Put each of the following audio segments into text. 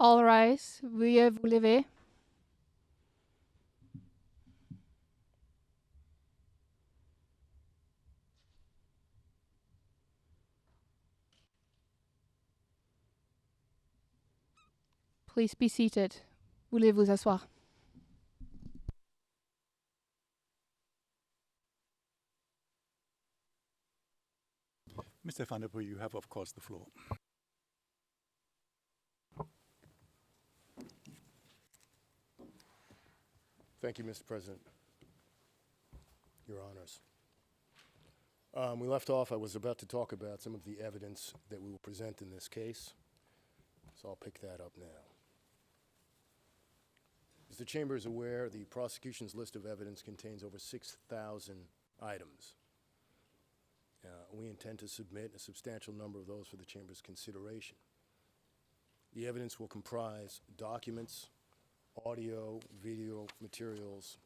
All rise. Veuillez vous lever. Please be seated. Voulez vous asseoir. Mr. Van der Poel, you have, of course, the floor. Thank you, Mr. President. Your Honors. We left off, I was about to talk about some of the evidence that we will present in this case, so I'll pick that up now. As the Chamber is aware, the prosecution's list of evidence contains over 6,000 items. We intend to submit a substantial number of those for the Chamber's consideration. The evidence will comprise documents, audio, video materials,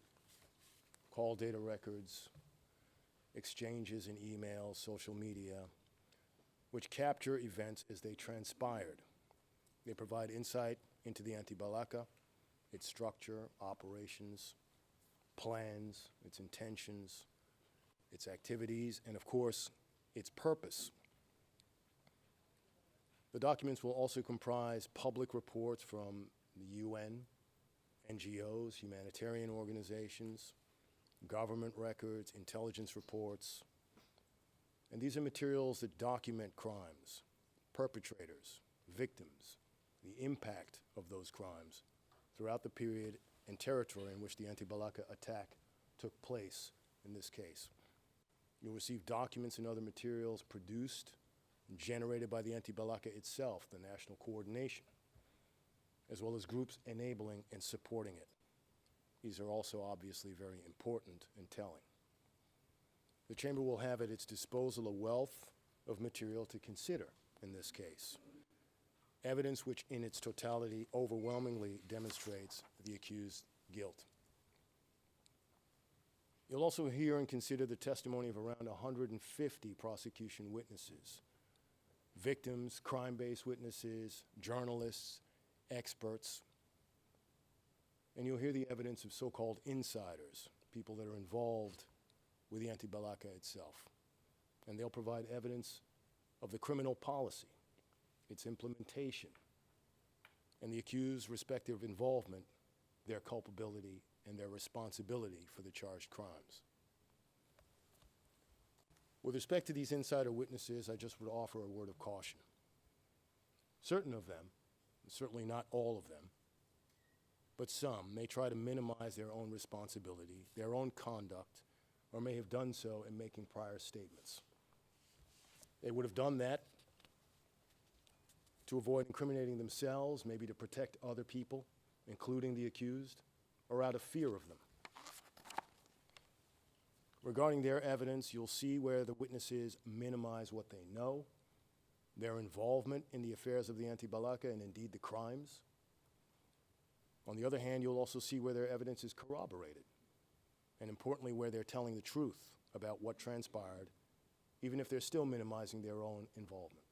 call data records, exchanges in email, social media, which capture events as they transpired. They provide insight into the Anti-Balaka, its structure, operations, plans, its intentions, its activities, and of course, its purpose. The documents will also comprise public reports from the UN, NGOs, humanitarian organizations, government records, intelligence reports. And these are materials that document crimes, perpetrators, victims, the impact of those crimes throughout the period and territory in which the Anti-Balaka attack took place in this case. You'll receive documents and other materials produced and generated by the Anti-Balaka itself, the national coordination, as well as groups enabling and supporting it. These are also obviously very important and telling. The Chamber will have at its disposal a wealth of material to consider in this case, evidence which in its totality overwhelmingly demonstrates the accused's guilt. You'll also hear and consider the testimony of around 150 prosecution witnesses, victims, crime-based witnesses, journalists, experts, and you'll hear the evidence of so-called insiders, people that are involved with the Anti-Balaka itself. And they'll provide evidence of the criminal policy, its implementation, and the accused's respective involvement, their culpability, and their responsibility for the charged crimes. With respect to these insider witnesses, I just would offer a word of caution. Certain of them, certainly not all of them, but some may try to minimize their own responsibility, their own conduct, or may have done so in making prior statements. They would have done that to avoid incriminating themselves, maybe to protect other people, including the accused, or out of fear of them. Regarding their evidence, you'll see where the witnesses minimize what they know, their involvement in the affairs of the Anti-Balaka and indeed the crimes. On the other hand, you'll also see where their evidence is corroborated, and importantly, where they're telling the truth about what transpired, even if they're still minimizing their own involvement.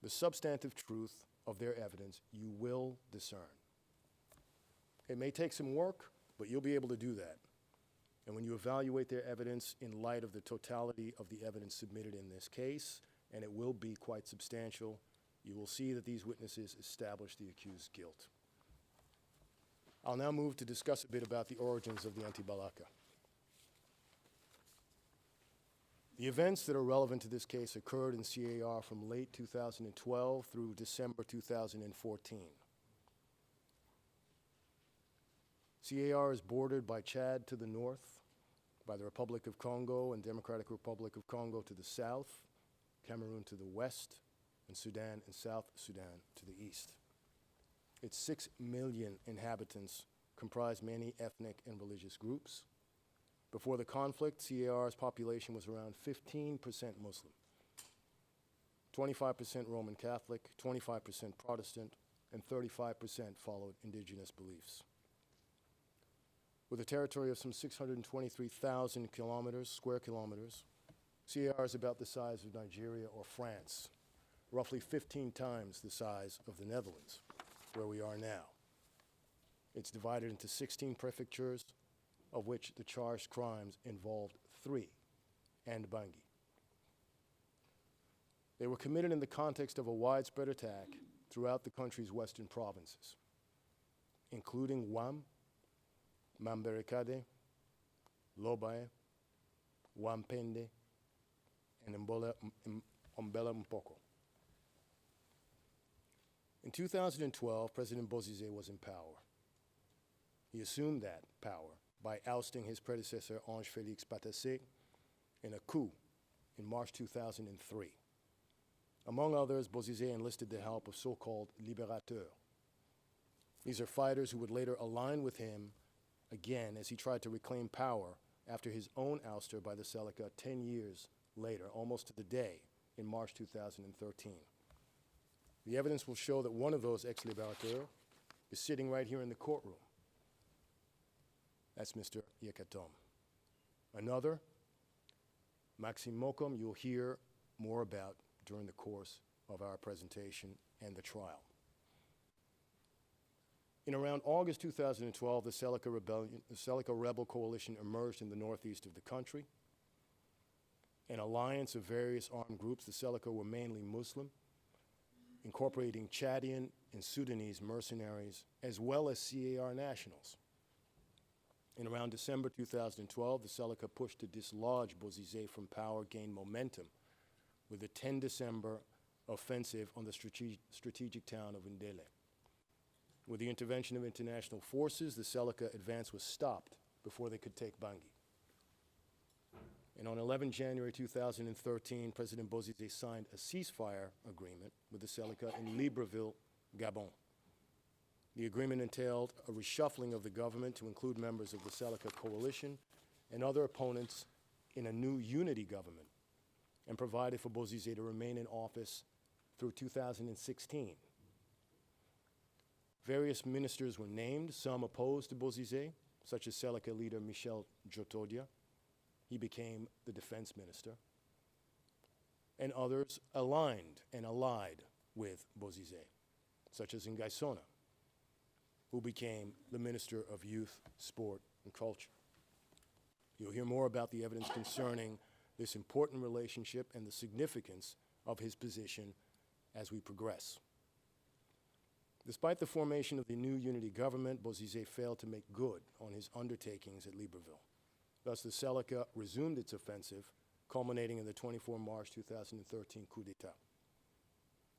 The substantive truth of their evidence you will discern. It may take some work, but you'll be able to do that. And when you evaluate their evidence in light of the totality of the evidence submitted in this case, and it will be quite substantial, you will see that these witnesses establish the accused's guilt. I'll now move to discuss a bit about the origins of the Anti-Balaka. The events that are relevant to this case occurred in CAR from late 2012 through December 2014. CAR is bordered by Chad to the north, by the Republic of Congo and Democratic Republic of Congo to the south, Cameroon to the west, and Sudan and South Sudan to the east. Its 6 million inhabitants comprise many ethnic and religious groups. Before the conflict, CAR's population was around 15% Muslim, 25% Roman Catholic, 25% Protestant, and 35% followed indigenous beliefs. With a territory of some 623,000 square kilometers, CAR is about the size of Nigeria or France, roughly 15 times the size of the Netherlands, where we are now. It's divided into 16 prefectures, of which the charged crimes involved 3, and Bangui. They were committed in the context of a widespread attack throughout the country's western provinces, including Wam, Mamberekade, Lobaye, Wampende, and Umbela Mpoko. In 2012, President Bozizé was in power. He assumed that power by ousting his predecessor, Ange Félix Patassé, in a coup in March 2003. Among others, Bozizé enlisted the help of so-called libérateurs. These are fighters who would later align with him again as he tried to reclaim power after his own ouster by the Seleka 10 years later, almost to the day, in March 2013. The evidence will show that one of those ex-libérateurs is sitting right here in the courtroom. That's Mr. Yekatom. Another, Maxime Mokom, you'll hear more about during the course of our presentation and the trial. In around August 2012, the Seleka rebel coalition emerged in the northeast of the country. An alliance of various armed groups, the Seleka were mainly Muslim, incorporating Chadian and Sudanese mercenaries, as well as CAR nationals. In around December 2012, the Seleka pushed to dislodge Bozizé from power gained momentum with the 10 December offensive on the strategic town of Ndele. With the intervention of international forces, the Seleka advance was stopped before they could take Bangui. And on 11 January 2013, President Bozizé signed a ceasefire agreement with the Seleka in Libreville, Gabon. The agreement entailed a reshuffling of the government to include members of the Seleka coalition and other opponents in a new unity government, and provided for Bozizé to remain in office through 2016. Various ministers were named, some opposed to Bozizé, such as Seleka leader Michel Djotodia. He became the defense minister. And others aligned and allied with Bozizé, such as Ngaïssona, who became the Minister of Youth, Sport, and Culture. You'll hear more about the evidence concerning this important relationship and the significance of his position as we progress. Despite the formation of the new unity government, Bozizé failed to make good on his undertakings at Libreville. Thus, the Seleka resumed its offensive, culminating in the 24 March 2013 coup d'etat.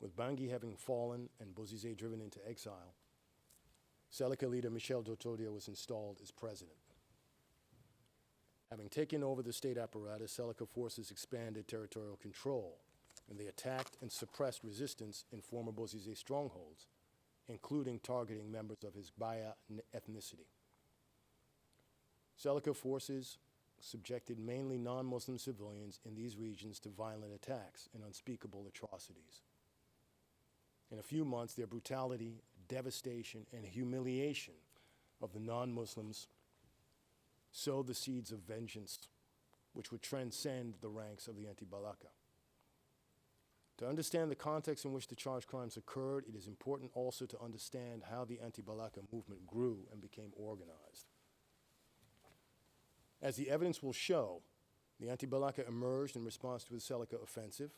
With Bangui having fallen and Bozizé driven into exile, Seleka leader Michel Djotodia was installed as president. Having taken over the state apparatus, Seleka forces expanded territorial control, and they attacked and suppressed resistance in former Bozizé strongholds, including targeting members of his Baya ethnicity. Seleka forces subjected mainly non-Muslim civilians in these regions to violent attacks and unspeakable atrocities. In a few months, their brutality, devastation, and humiliation of the non-Muslims sowed the seeds of vengeance, which would transcend the ranks of the Anti-Balaka. To understand the context in which the charged crimes occurred, it is important also to understand how the Anti-Balaka movement grew and became organized. As the evidence will show, the Anti-Balaka emerged in response to the Seleka offensive.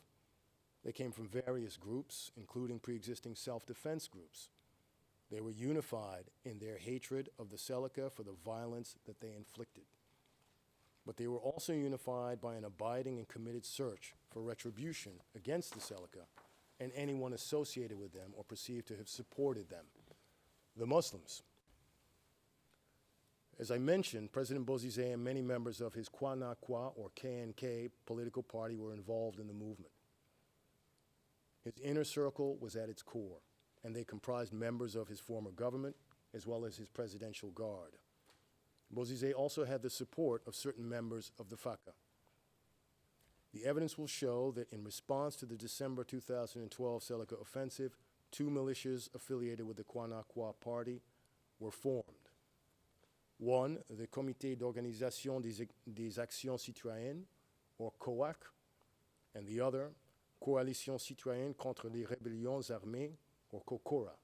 They came from various groups, including pre-existing self-defense groups. They were unified in their hatred of the Seleka for the violence that they inflicted. But they were also unified by an abiding and committed search for retribution against the Seleka and anyone associated with them or perceived to have supported them, the Muslims. As I mentioned, President Bozizé and many members of his Kwa or KNK political party were involved in the movement. His inner circle was at its core, and they comprised members of his former government as well as his presidential guard. Bozizé also had the support of certain members of the FACA. The evidence will show that in response to the December 2012 Seleka offensive, 2 militias affiliated with the Kwa party were formed. One, the Comité d'Organisation des Actions Citoyennes, or COAC, and the other, Coalition Citoyenne contre les Rébellions Armées, or COCORA.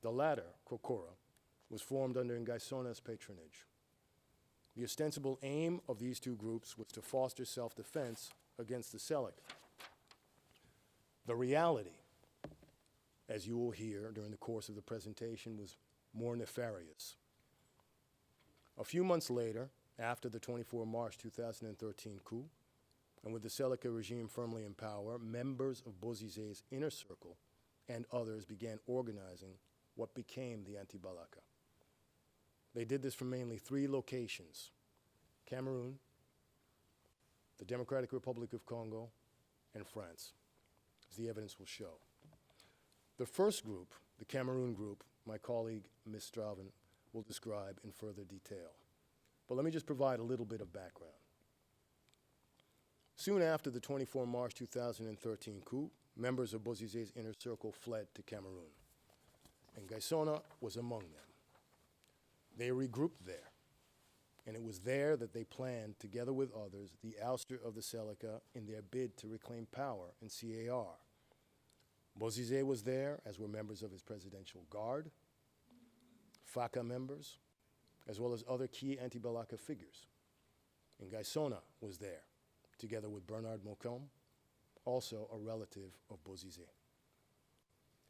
The latter, COCORA, was formed under Ngaisona's patronage. The ostensible aim of these two groups was to foster self-defense against the Seleka. The reality, as you will hear during the course of the presentation, was more nefarious. A few months later, after the 24 March 2013 coup, and with the Seleka regime firmly in power, members of Bozizé's inner circle and others began organizing what became the Anti-Balaka. They did this from mainly three locations: Cameroon, the Democratic Republic of Congo, and France, as the evidence will show. The first group, the Cameroon group, my colleague Ms. Straven will describe in further detail. But let me just provide a little bit of background. Soon after the 24 March 2013 coup, members of Bozizé's inner circle fled to Cameroon, and Ngaïssona was among them. They regrouped there, and it was there that they planned, together with others, the ouster of the Seleka in their bid to reclaim power in CAR. Bozizé was there, as were members of his presidential guard, FACA members, as well as other key anti-Balaka figures. And Ngaïssona was there, together with Bernard Mokom, also a relative of Bozizé.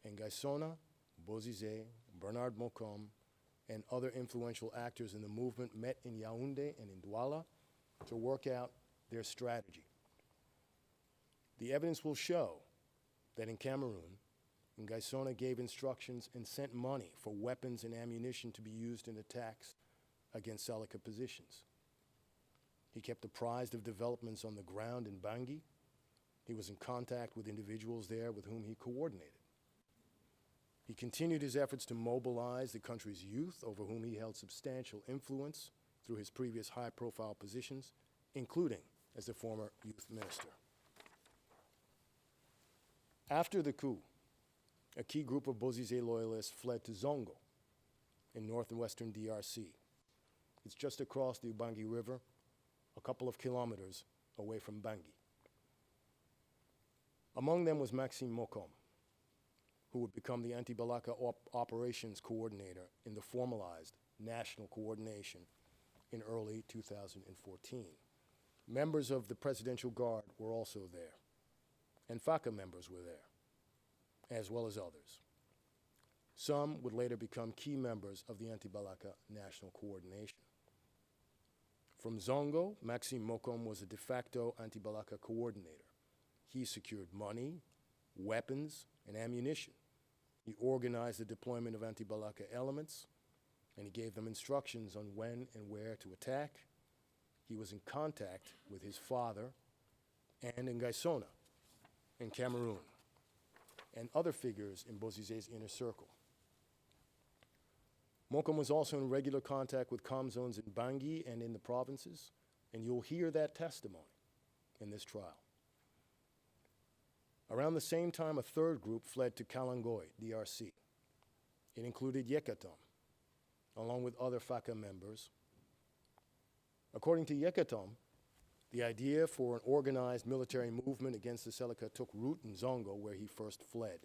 And Ngaïssona, Bozizé, Bernard Mokom, and other influential actors in the movement met in Yaoundé and in Douala to work out their strategy. The evidence will show that in Cameroon, Ngaïssona gave instructions and sent money for weapons and ammunition to be used in attacks against Seleka positions. He kept apprised of developments on the ground in Bangui. He was in contact with individuals there with whom he coordinated. He continued his efforts to mobilize the country's youth, over whom he held substantial influence through his previous high-profile positions, including as the former youth minister. After the coup, a key group of Bozizé loyalists fled to Zongo in northwestern DRC. It's just across the Ubangi River, a couple of kilometers away from Bangui. Among them was Maxime Mokom, who would become the Anti-Balaka operations coordinator in the formalized national coordination in early 2014. Members of the Presidential Guard were also there, and FACA members were there, as well as others. Some would later become key members of the Anti-Balaka national coordination. From Zongo, Maxime Mokom was a de facto Anti-Balaka coordinator. He secured money, weapons, and ammunition. He organized the deployment of Anti-Balaka elements, and he gave them instructions on when and where to attack. He was in contact with his father and Ngaïssona in Cameroon, and other figures in Bozizé's inner circle. Mokom was also in regular contact with comm zones in Bangui and in the provinces, and you'll hear that testimony in this trial. Around the same time, a third group fled to Kalangoi, DRC. It included Yekatom, along with other FACA members. According to Yekatom, the idea for an organized military movement against the Seleka took root in Zongo, where he first fled.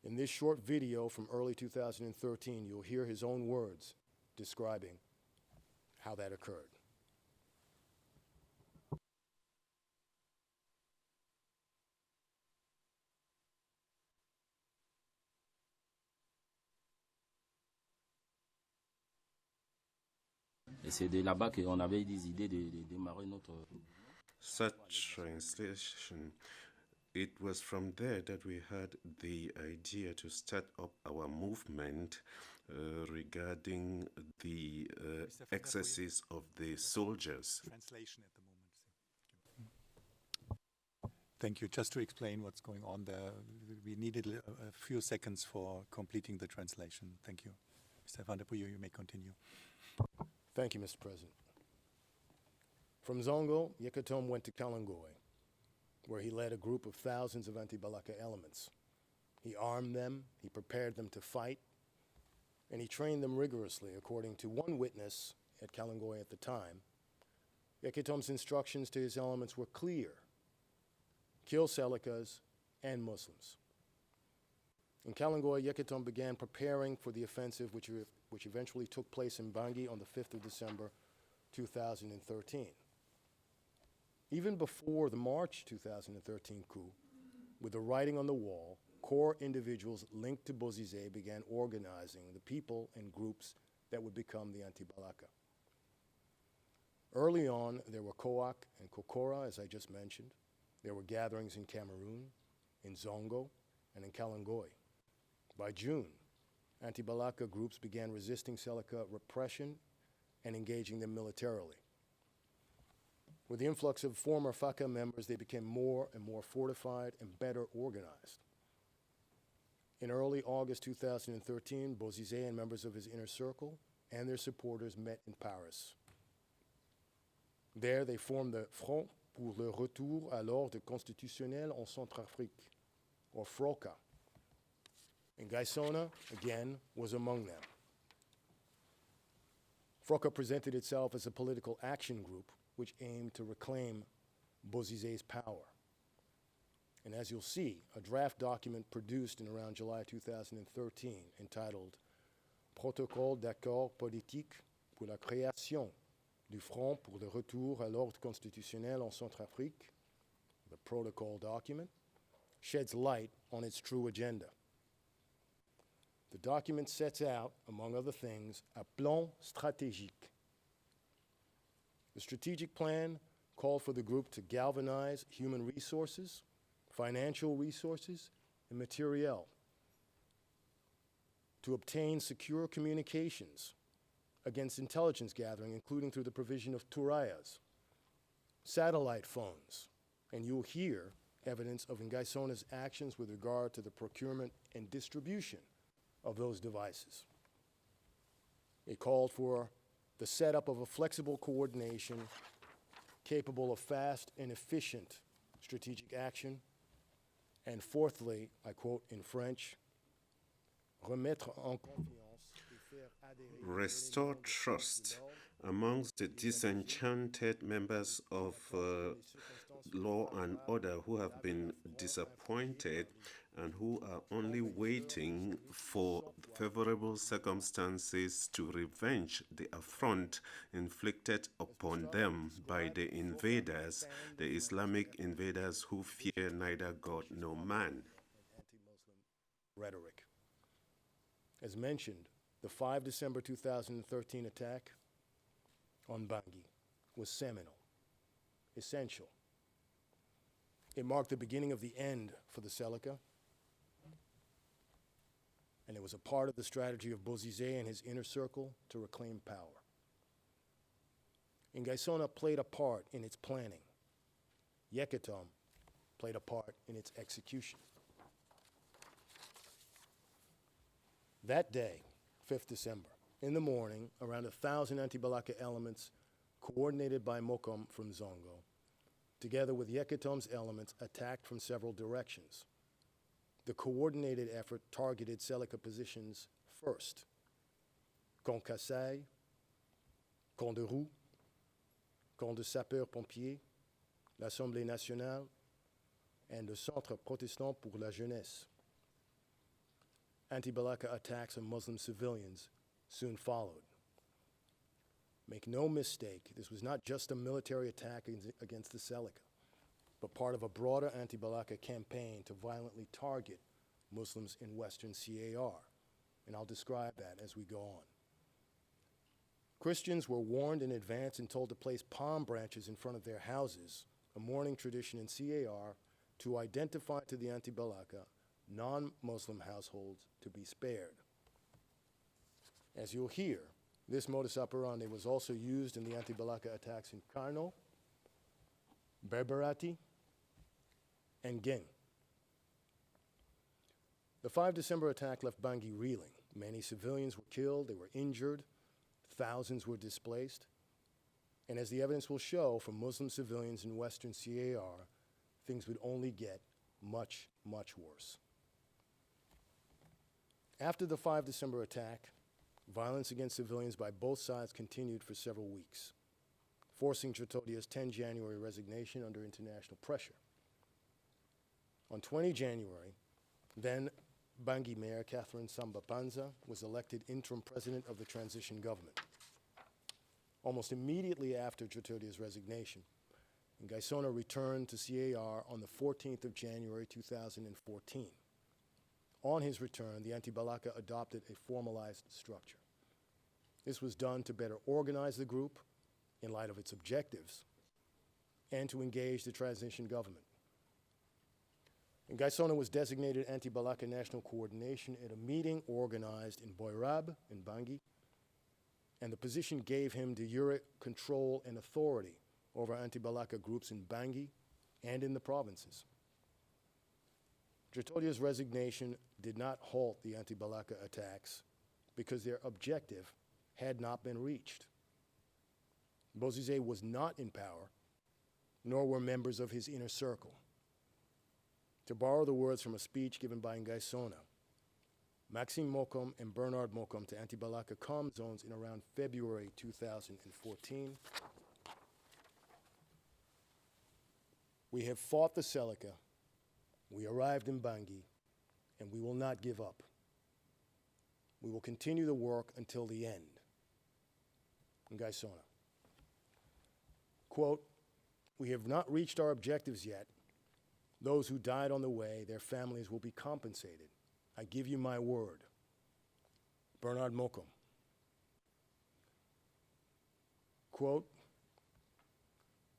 In this short video from early 2013, you'll hear his own words describing how that occurred. Et c'est de là-bas qu'on avait des idées de démarrer notre... Such translation, it was from there that we had the idea to start up our movement regarding the excesses of the soldiers. Translation at the moment. Thank you. Just to explain what's going on there, we needed a few seconds for completing the translation. Thank you. Mr. Van der Puyo, you may continue. Thank you, Mr. President. From Zongo, Yekatom went to Kalangoi, where he led a group of thousands of Anti-Balaka elements. He armed them, he prepared them to fight, and he trained them rigorously, according to one witness at Kalangoi at the time. Yekatom's instructions to his elements were clear: kill Selekas and Muslims. In Kalangoi, Yekatom began preparing for the offensive which eventually took place in Bangui on the 5th of December 2013. Even before the March 2013 coup, with the writing on the wall, core individuals linked to Bozizé began organizing the people and groups that would become the Anti-Balaka. Early on, there were Coac and Kokora, as I just mentioned. There were gatherings in Cameroon, in Zongo, and in Kalangoi. By June, Anti-Balaka groups began resisting Seleka repression and engaging them militarily. With the influx of former FACA members, they became more and more fortified and better organized. In early August 2013, Bozizé and members of his inner circle and their supporters met in Paris. There, they formed the Front pour le retour à l'ordre constitutionnel en Centrafrique, or FROCA. Ngaïssona, again, was among them. FROCA presented itself as a political action group which aimed to reclaim Bozizé's power. And as you'll see, a draft document produced in around July 2013 entitled Protocole d'accord politique pour la création du Front pour le retour à l'ordre constitutionnel en Centrafrique, the protocol document, sheds light on its true agenda. The document sets out, among other things, a plan stratégique. The strategic plan called for the group to galvanize human resources, financial resources, and materiel, to obtain secure communications against intelligence gathering, including through the provision of turayas, satellite phones, and you'll hear evidence of Ngaïssona's actions with regard to the procurement and distribution of those devices. It called for the setup of a flexible coordination capable of fast and efficient strategic action. And fourthly, I quote in French, remettre en confiance et faire adhérer Restore trust amongst the disenchanted members of law and order who have been disappointed and who are only waiting for favorable circumstances to revenge the affront inflicted upon them by the invaders, the Islamic invaders who fear neither God nor man. Anti-Muslim rhetoric. As mentioned, the 5 December 2013 attack on Bangui was seminal, essential. It marked the beginning of the end for the Seleka, and it was a part of the strategy of Bozizé and his inner circle to reclaim power. Ngaïssona played a part in its planning. Yekatom played a part in its execution. That day, 5th December, in the morning, around 1,000 Anti-Balaka elements, coordinated by Mokom from Zongo, together with Yekatom's elements, attacked from several directions. The coordinated effort targeted Seleka positions first. Camp Kassaï, Camp de Roux, Camp de Sapeurs-Pompiers, l'Assemblée nationale, and the Centre Protestant pour la Jeunesse. Anti-Balaka attacks on Muslim civilians soon followed. Make no mistake, this was not just a military attack against the Seleka, but part of a broader Anti-Balaka campaign to violently target Muslims in Western CAR. And I'll describe that as we go on. Christians were warned in advance and told to place palm branches in front of their houses, a mourning tradition in CAR, to identify to the Anti-Balaka non-Muslim households to be spared. As you'll hear, this modus operandi was also used in the Anti-Balaka attacks in Karno, BERBERATI, and Geng. The 5 December attack left Bangui reeling. Many civilians were killed, they were injured, thousands were displaced. And as the evidence will show, for Muslim civilians in Western CAR, things would only get much, much worse. After the 5 December attack, violence against civilians by both sides continued for several weeks. forcing Djotodia's 10 January resignation under international pressure. On 20 January, then Bangui Mayor Catherine Samba-Panza was elected interim president of the transition government. Almost immediately after Djotodia's resignation, Ngaïssona returned to CAR on the 14th of January 2014. On his return, the Anti-Balaka adopted a formalized structure. This was done to better organize the group in light of its objectives and to engage the transition government. Ngaïssona was designated Anti-Balaka National Coordination at a meeting organized in Boirab in Bangui, and the position gave him de jure control and authority over Anti-Balaka groups in Bangui and in the provinces. Djotodia's resignation did not halt the Anti-Balaka attacks because their objective had not been reached. Bozizé was not in power, nor were members of his inner circle. To borrow the words from a speech given by Ngaïssona, Maxime Mokom and Bernard Mokom to Anti-Balaka comm zones in around February 2014. We have fought the Seleka, we arrived in Bangui, and we will not give up. We will continue the work until the end. Ngaïssona. Quote, we have not reached our objectives yet. Those who died on the way, their families will be compensated. I give you my word. Bernard Mokom. Quote,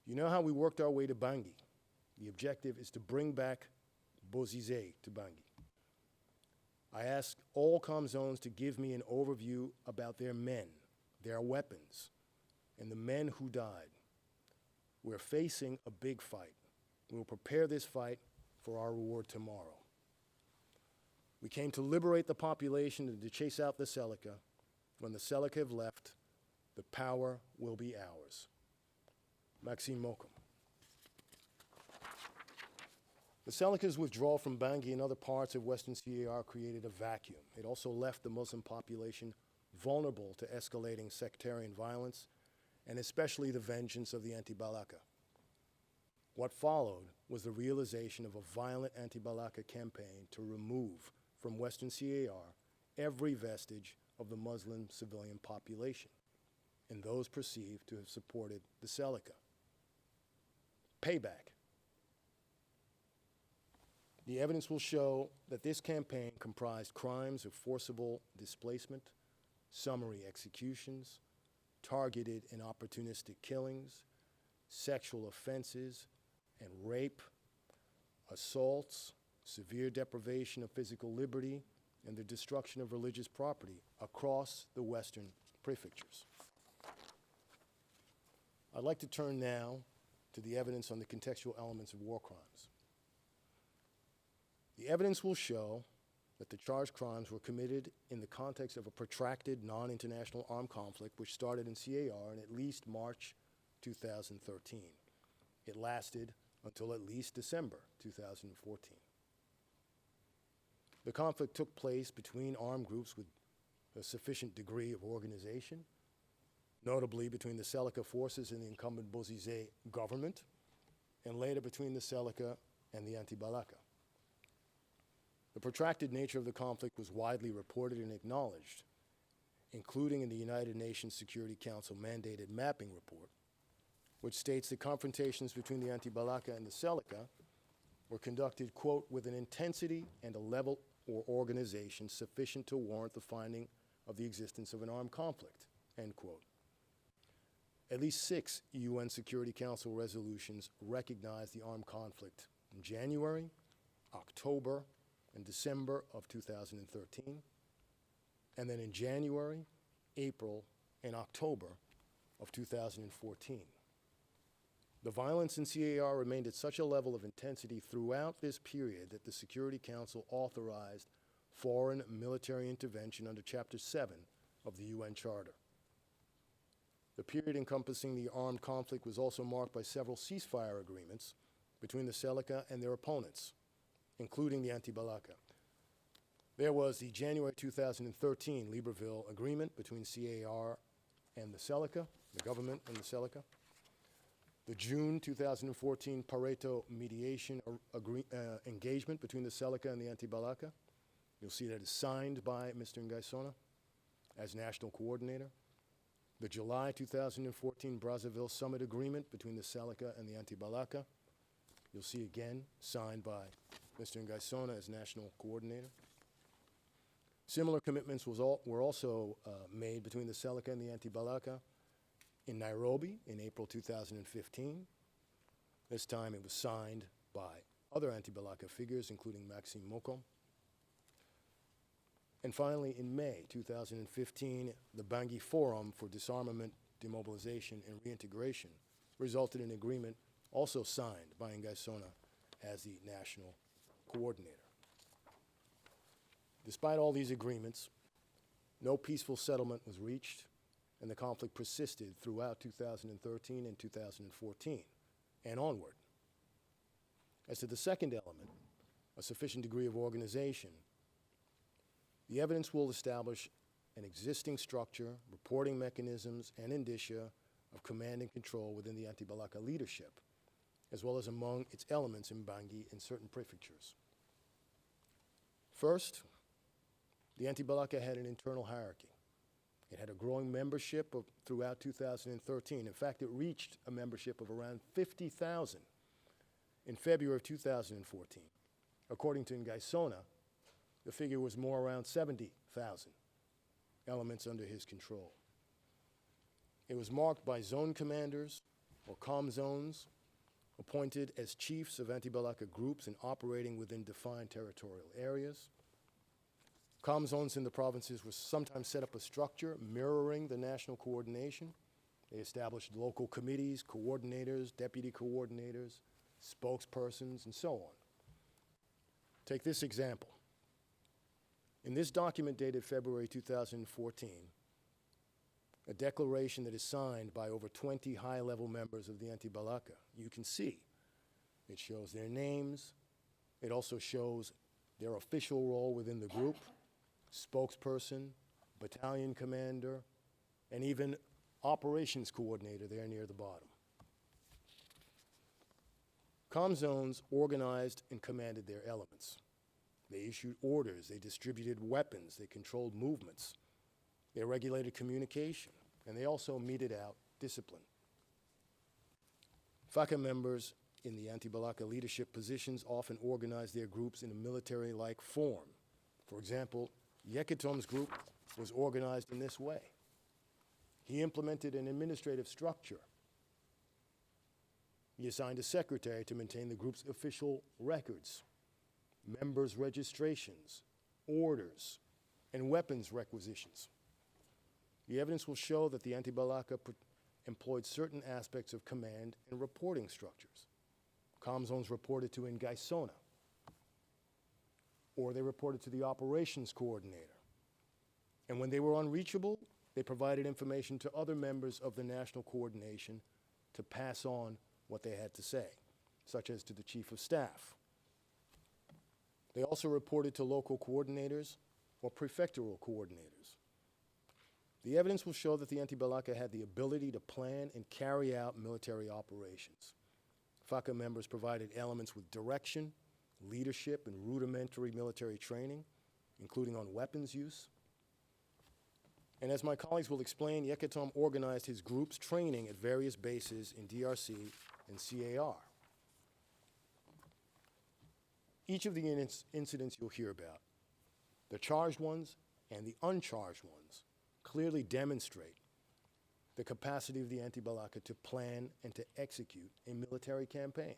you know how we worked our way to Bangui. The objective is to bring back Bozizé to Bangui. I ask all comm zones to give me an overview about their men, their weapons, and the men who died. We're facing a big fight. We will prepare this fight for our reward tomorrow. We came to liberate the population and to chase out the Seleka. When the Seleka have left, the power will be ours. Maxime Mokom. The Seleka's withdrawal from Bangui and other parts of Western CAR created a vacuum. It also left the Muslim population vulnerable to escalating sectarian violence, and especially the vengeance of the Anti-Balaka. What followed was the realization of a violent Anti-Balaka campaign to remove from Western CAR every vestige of the Muslim civilian population and those perceived to have supported the Seleka. Payback. The evidence will show that this campaign comprised crimes of forcible displacement, summary executions, targeted and opportunistic killings, sexual offenses and rape, assaults, severe deprivation of physical liberty, and the destruction of religious property across the Western prefectures. I'd like to turn now to the evidence on the contextual elements of war crimes. The evidence will show that the charged crimes were committed in the context of a protracted non-international armed conflict which started in CAR in at least March 2013. It lasted until at least December 2014. The conflict took place between armed groups with a sufficient degree of organization, notably between the Seleka forces and the incumbent Bozizé government, and later between the Seleka and the Anti-Balaka. The protracted nature of the conflict was widely reported and acknowledged, including in the United Nations Security Council mandated mapping report, which states that confrontations between the Anti-Balaka and the Seleka were conducted, quote, with an intensity and a level or organization sufficient to warrant the finding of the existence of an armed conflict, end quote. At least 6 UN Security Council resolutions recognized the armed conflict in January, October, and December of 2013, and then in January, April, and October of 2014. The violence in CAR remained at such a level of intensity throughout this period that the Security Council authorized foreign military intervention under Chapter 7 of the UN Charter. The period encompassing the armed conflict was also marked by several ceasefire agreements between the Seleka and their opponents, including the Anti-Balaka. There was the January 2013 Libreville agreement between CAR and the Seleka, the government and the Seleka. The June 2014 PARETO mediation engagement between the Seleka and the Anti-Balaka. You'll see that it's signed by Mr. Ngaïssona as national coordinator. The July 2014 Brazzaville summit agreement between the Seleka and the Anti-Balaka. You'll see again signed by Mr. Ngaïssona as national coordinator. Similar commitments were also made between the Seleka and the Anti-Balaka in Nairobi in April 2015. This time it was signed by other Anti-Balaka figures, including Maxime Mokom. And finally, in May 2015, the Bangui Forum for Disarmament, Demobilization, and Reintegration resulted in an agreement also signed by Ngaïssona as the national coordinator. Despite all these agreements, no peaceful settlement was reached, and the conflict persisted throughout 2013 and 2014 and onward. As to the second element, a sufficient degree of organization, the evidence will establish an existing structure, reporting mechanisms, and indicia of command and control within the Anti-Balaka leadership, as well as among its elements in Bangui and certain prefectures. First, the Anti-Balaka had an internal hierarchy. It had a growing membership throughout 2013. In fact, it reached a membership of around 50,000 in February of 2014. According to Ngaïssona, the figure was more around 70,000 elements under his control. It was marked by zone commanders, or com zones, appointed as chiefs of Anti-Balaka groups and operating within defined territorial areas. Com zones in the provinces were sometimes set up a structure mirroring the national coordination. They established local committees, coordinators, deputy coordinators, spokespersons, and so on. Take this example. In this document dated February 2014, a declaration that is signed by over 20 high-level members of the Anti-Balaka, you can see it shows their names. It also shows their official role within the group, spokesperson, battalion commander, and even operations coordinator there near the bottom. Com zones organized and commanded their elements. They issued orders, they distributed weapons, they controlled movements, they regulated communication, and they also meted out discipline. FACA members in the Anti-Balaka leadership positions often organized their groups in a military-like form. For example, Yekatom's group was organized in this way. He implemented an administrative structure. He assigned a secretary to maintain the group's official records, members' registrations, orders, and weapons requisitions. The evidence will show that the Anti-Balaka employed certain aspects of command and reporting structures. Com zones reported to Ngaïssona, or they reported to the operations coordinator. And when they were unreachable, they provided information to other members of the national coordination to pass on what they had to say, such as to the chief of staff. They also reported to local coordinators or prefectural coordinators. The evidence will show that the Anti-Balaka had the ability to plan and carry out military operations. FACA members provided elements with direction, leadership, and rudimentary military training, including on weapons use. And as my colleagues will explain, Yekatom organized his group's training at various bases in DRC and CAR. Each of the incidents you'll hear about, the charged ones and the uncharged ones, clearly demonstrate the capacity of the Anti-Balaka to plan and to execute a military campaign.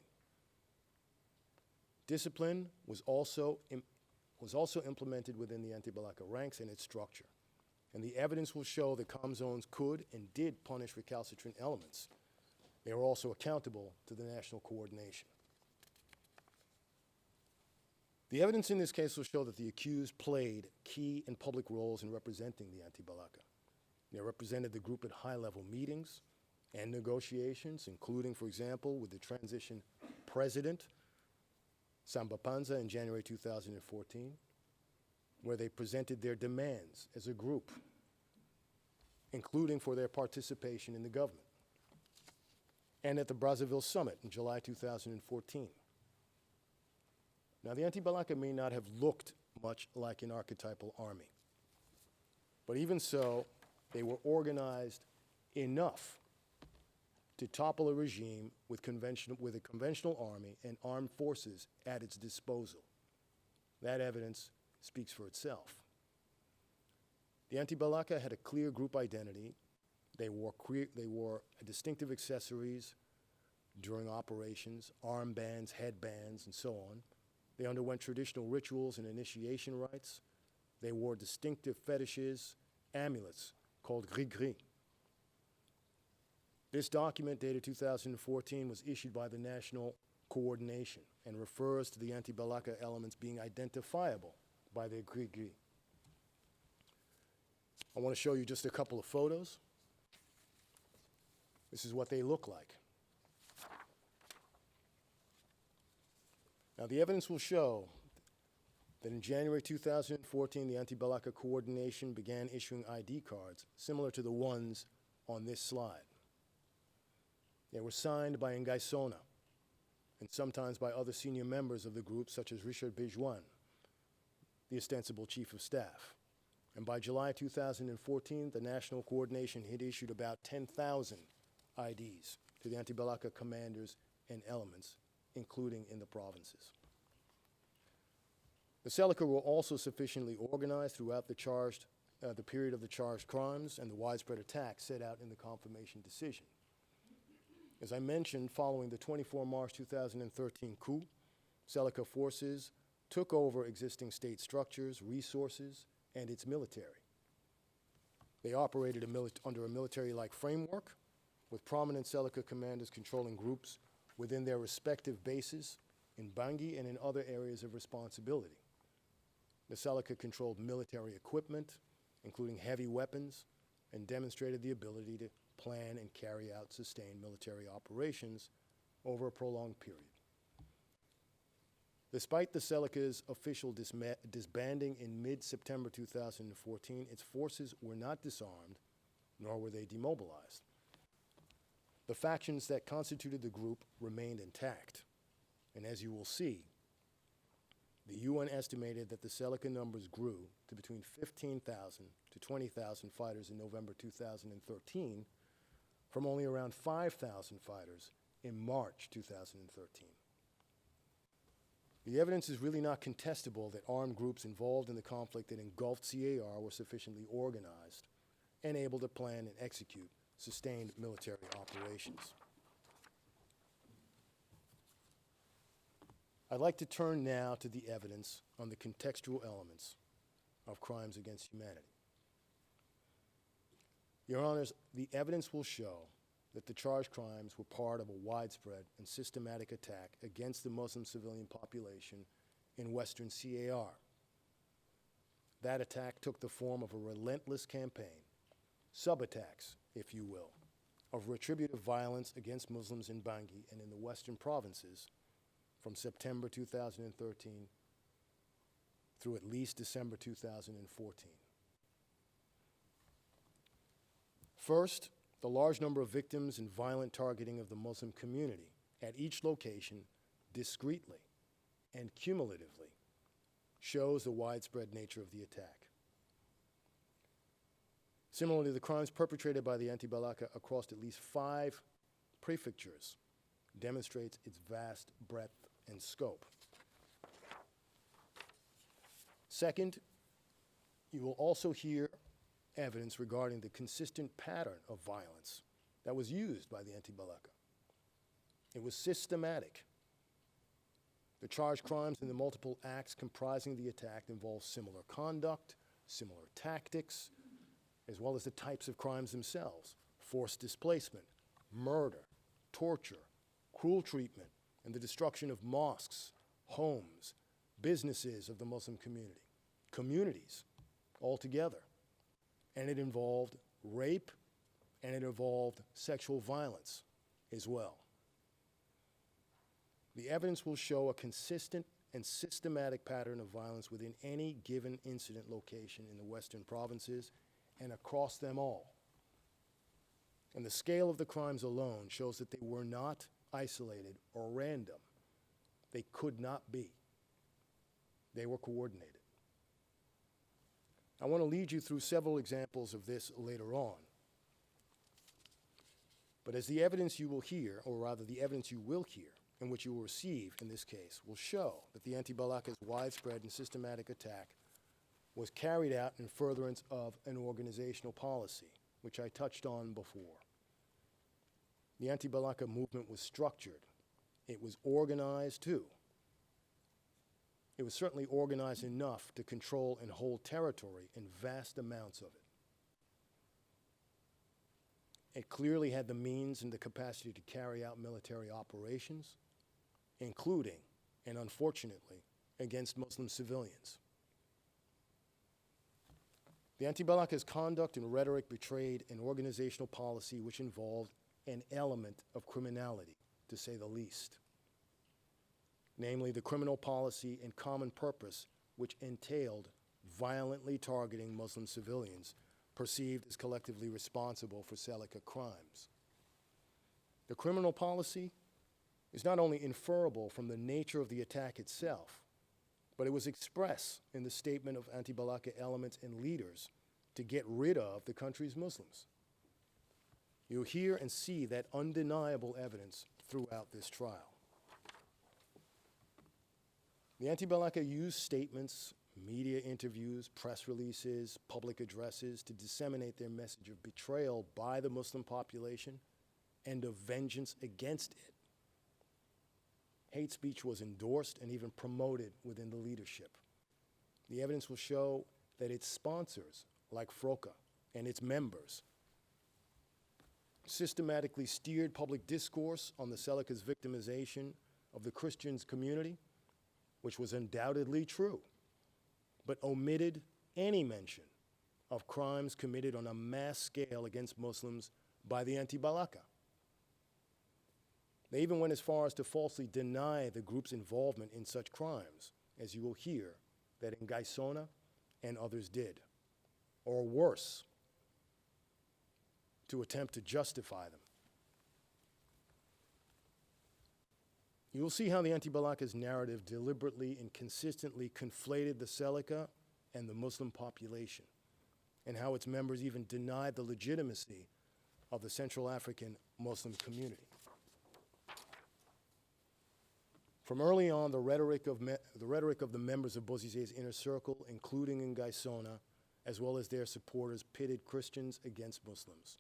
Discipline was also implemented within the Anti-Balaka ranks and its structure. And the evidence will show that com zones could and did punish recalcitrant elements. They were also accountable to the national coordination. The evidence in this case will show that the accused played key and public roles in representing the Anti-Balaka. They represented the group at high-level meetings and negotiations, including, for example, with the transition president, Samba-Panza, in January 2014, where they presented their demands as a group, including for their participation in the government. and at the Brazzaville summit in July 2014. Now, the Anti-Balaka may not have looked much like an archetypal army, but even so, they were organized enough to topple a regime with a conventional army and armed forces at its disposal. That evidence speaks for itself. The Anti-Balaka had a clear group identity. They wore distinctive accessories during operations, armbands, headbands, and so on. They underwent traditional rituals and initiation rites. They wore distinctive fetishes, amulets called Gris-gris. This document, dated 2014, was issued by the National Coordination and refers to the Anti-Balaka elements being identifiable by their Gris-gris. I want to show you just a couple of photos. This is what they look like. Now, the evidence will show that in January 2014, the Anti-Balaka Coordination began issuing ID cards similar to the ones on this slide. They were signed by Ngaïssona and sometimes by other senior members of the group, such as Richard Bijouan, the ostensible chief of staff. And by July 2014, the National Coordination had issued about 10,000 IDs to the Anti-Balaka commanders and elements, including in the provinces. The Seleka were also sufficiently organized throughout the period of the charged crimes and the widespread attacks set out in the confirmation decision. As I mentioned, following the 24 March 2013 coup, Seleka forces took over existing state structures, resources, and its military. They operated under a military-like framework, with prominent Seleka commanders controlling groups within their respective bases in Bangui and in other areas of responsibility. The Seleka controlled military equipment, including heavy weapons, and demonstrated the ability to plan and carry out sustained military operations over a prolonged period. Despite the Seleka's official disbanding in mid-September 2014, its forces were not disarmed, nor were they demobilized. The factions that constituted the group remained intact, and as you will see, the UN estimated that the Seleka numbers grew to between 15,000 to 20,000 fighters in November 2013, from only around 5,000 fighters in March 2013. The evidence is really not contestable that armed groups involved in the conflict that engulfed CAR were sufficiently organized and able to plan and execute sustained military operations. I'd like to turn now to the evidence on the contextual elements of crimes against humanity. Your Honors, the evidence will show that the charged crimes were part of a widespread and systematic attack against the Muslim civilian population in Western CAR. That attack took the form of a relentless campaign, sub-attacks, if you will, of retributive violence against Muslims in Bangui and in the Western provinces from September 2013 through at least December 2014. First, the large number of victims and violent targeting of the Muslim community at each location discreetly and cumulatively shows the widespread nature of the attack. Similarly, the crimes perpetrated by the Anti-Balaka across at least 5 prefectures demonstrates its vast breadth and scope. Second, you will also hear evidence regarding the consistent pattern of violence that was used by the Anti-Balaka. It was systematic. The charged crimes and the multiple acts comprising the attack involved similar conduct, similar tactics, as well as the types of crimes themselves: forced displacement, murder, torture, cruel treatment, and the destruction of mosques, homes, businesses of the Muslim community, communities altogether. And it involved rape, and it involved sexual violence as well. The evidence will show a consistent and systematic pattern of violence within any given incident location in the Western provinces and across them all. And the scale of the crimes alone shows that they were not isolated or random. They could not be. They were coordinated. I want to lead you through several examples of this later on. But as the evidence you will hear, or rather the evidence you will hear, and which you will receive in this case, will show that the Anti-Balaka's widespread and systematic attack was carried out in furtherance of an organizational policy, which I touched on before. The Anti-Balaka movement was structured. It was organized too. It was certainly organized enough to control and hold territory in vast amounts of it. It clearly had the means and the capacity to carry out military operations, including, and unfortunately, against Muslim civilians. The Anti-Balaka's conduct and rhetoric betrayed an organizational policy which involved an element of criminality, to say the least. Namely, the criminal policy and common purpose which entailed violently targeting Muslim civilians perceived as collectively responsible for Seleka crimes. The criminal policy is not only inferable from the nature of the attack itself, but it was expressed in the statement of Anti-Balaka elements and leaders to get rid of the country's Muslims. You'll hear and see that undeniable evidence throughout this trial. The Anti-Balaka used statements, media interviews, press releases, public addresses to disseminate their message of betrayal by the Muslim population and of vengeance against it. Hate speech was endorsed and even promoted within the leadership. The evidence will show that its sponsors, like Froka, and its members systematically steered public discourse on the Seleka's victimization of the Christians community, which was undoubtedly true, but omitted any mention of crimes committed on a mass scale against Muslims by the Anti-Balaka. They even went as far as to falsely deny the group's involvement in such crimes, as you will hear that Ngaïssona and others did, or worse, to attempt to justify them. You will see how the Anti-Balaka's narrative deliberately and consistently conflated the Seleka and the Muslim population, and how its members even denied the legitimacy of the Central African Muslim community. From early on, the rhetoric of the members of Bozizé's inner circle, including Ngaïssona, as well as their supporters, pitted Christians against Muslims.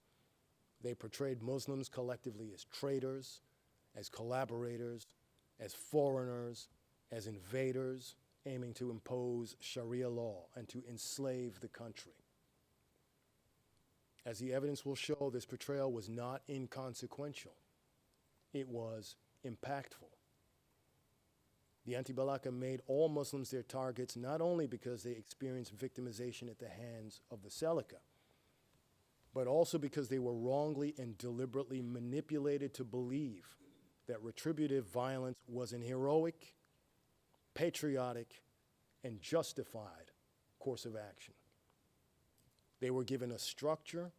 They portrayed Muslims collectively as traitors, as collaborators, as foreigners, as invaders, aiming to impose Sharia law and to enslave the country. As the evidence will show, this portrayal was not inconsequential. It was impactful. The Anti-Balaka made all Muslims their targets not only because they experienced victimization at the hands of the Seleka, but also because they were wrongly and deliberately manipulated to believe that retributive violence was an heroic, patriotic, and justified course of action. They were given a structure,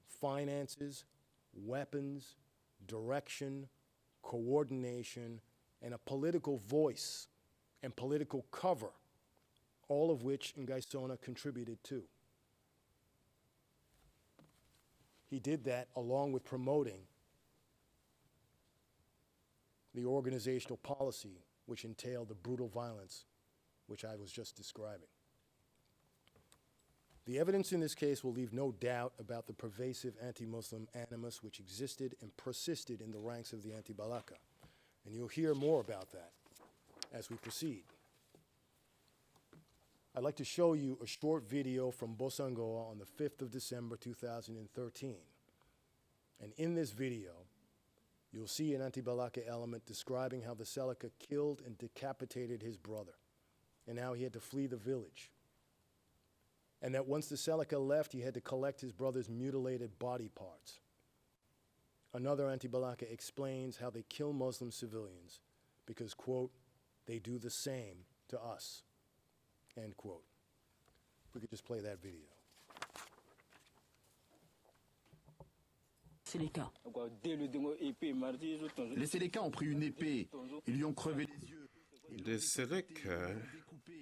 finances, weapons, direction, coordination, and a political voice and political cover, all of which Ngaïssona contributed to. He did that along with promoting the organizational policy which entailed the brutal violence which I was just describing. The evidence in this case will leave no doubt about the pervasive anti-Muslim animus which existed and persisted in the ranks of the Anti-Balaka, and you'll hear more about that as we proceed. I'd like to show you a short video from Bosangoa on the 5th of December 2013. And in this video, you'll see an Anti-Balaka element describing how the Seleka killed and decapitated his brother, and how he had to flee the village. And that once the Seleka left, he had to collect his brother's mutilated body parts. Another Anti-Balaka explains how they kill Muslim civilians because, quote, they do the same to us, end quote. We could just play that video. Seleka. Les Seleka ont pris une épée et lui ont crevé les yeux. The Seleka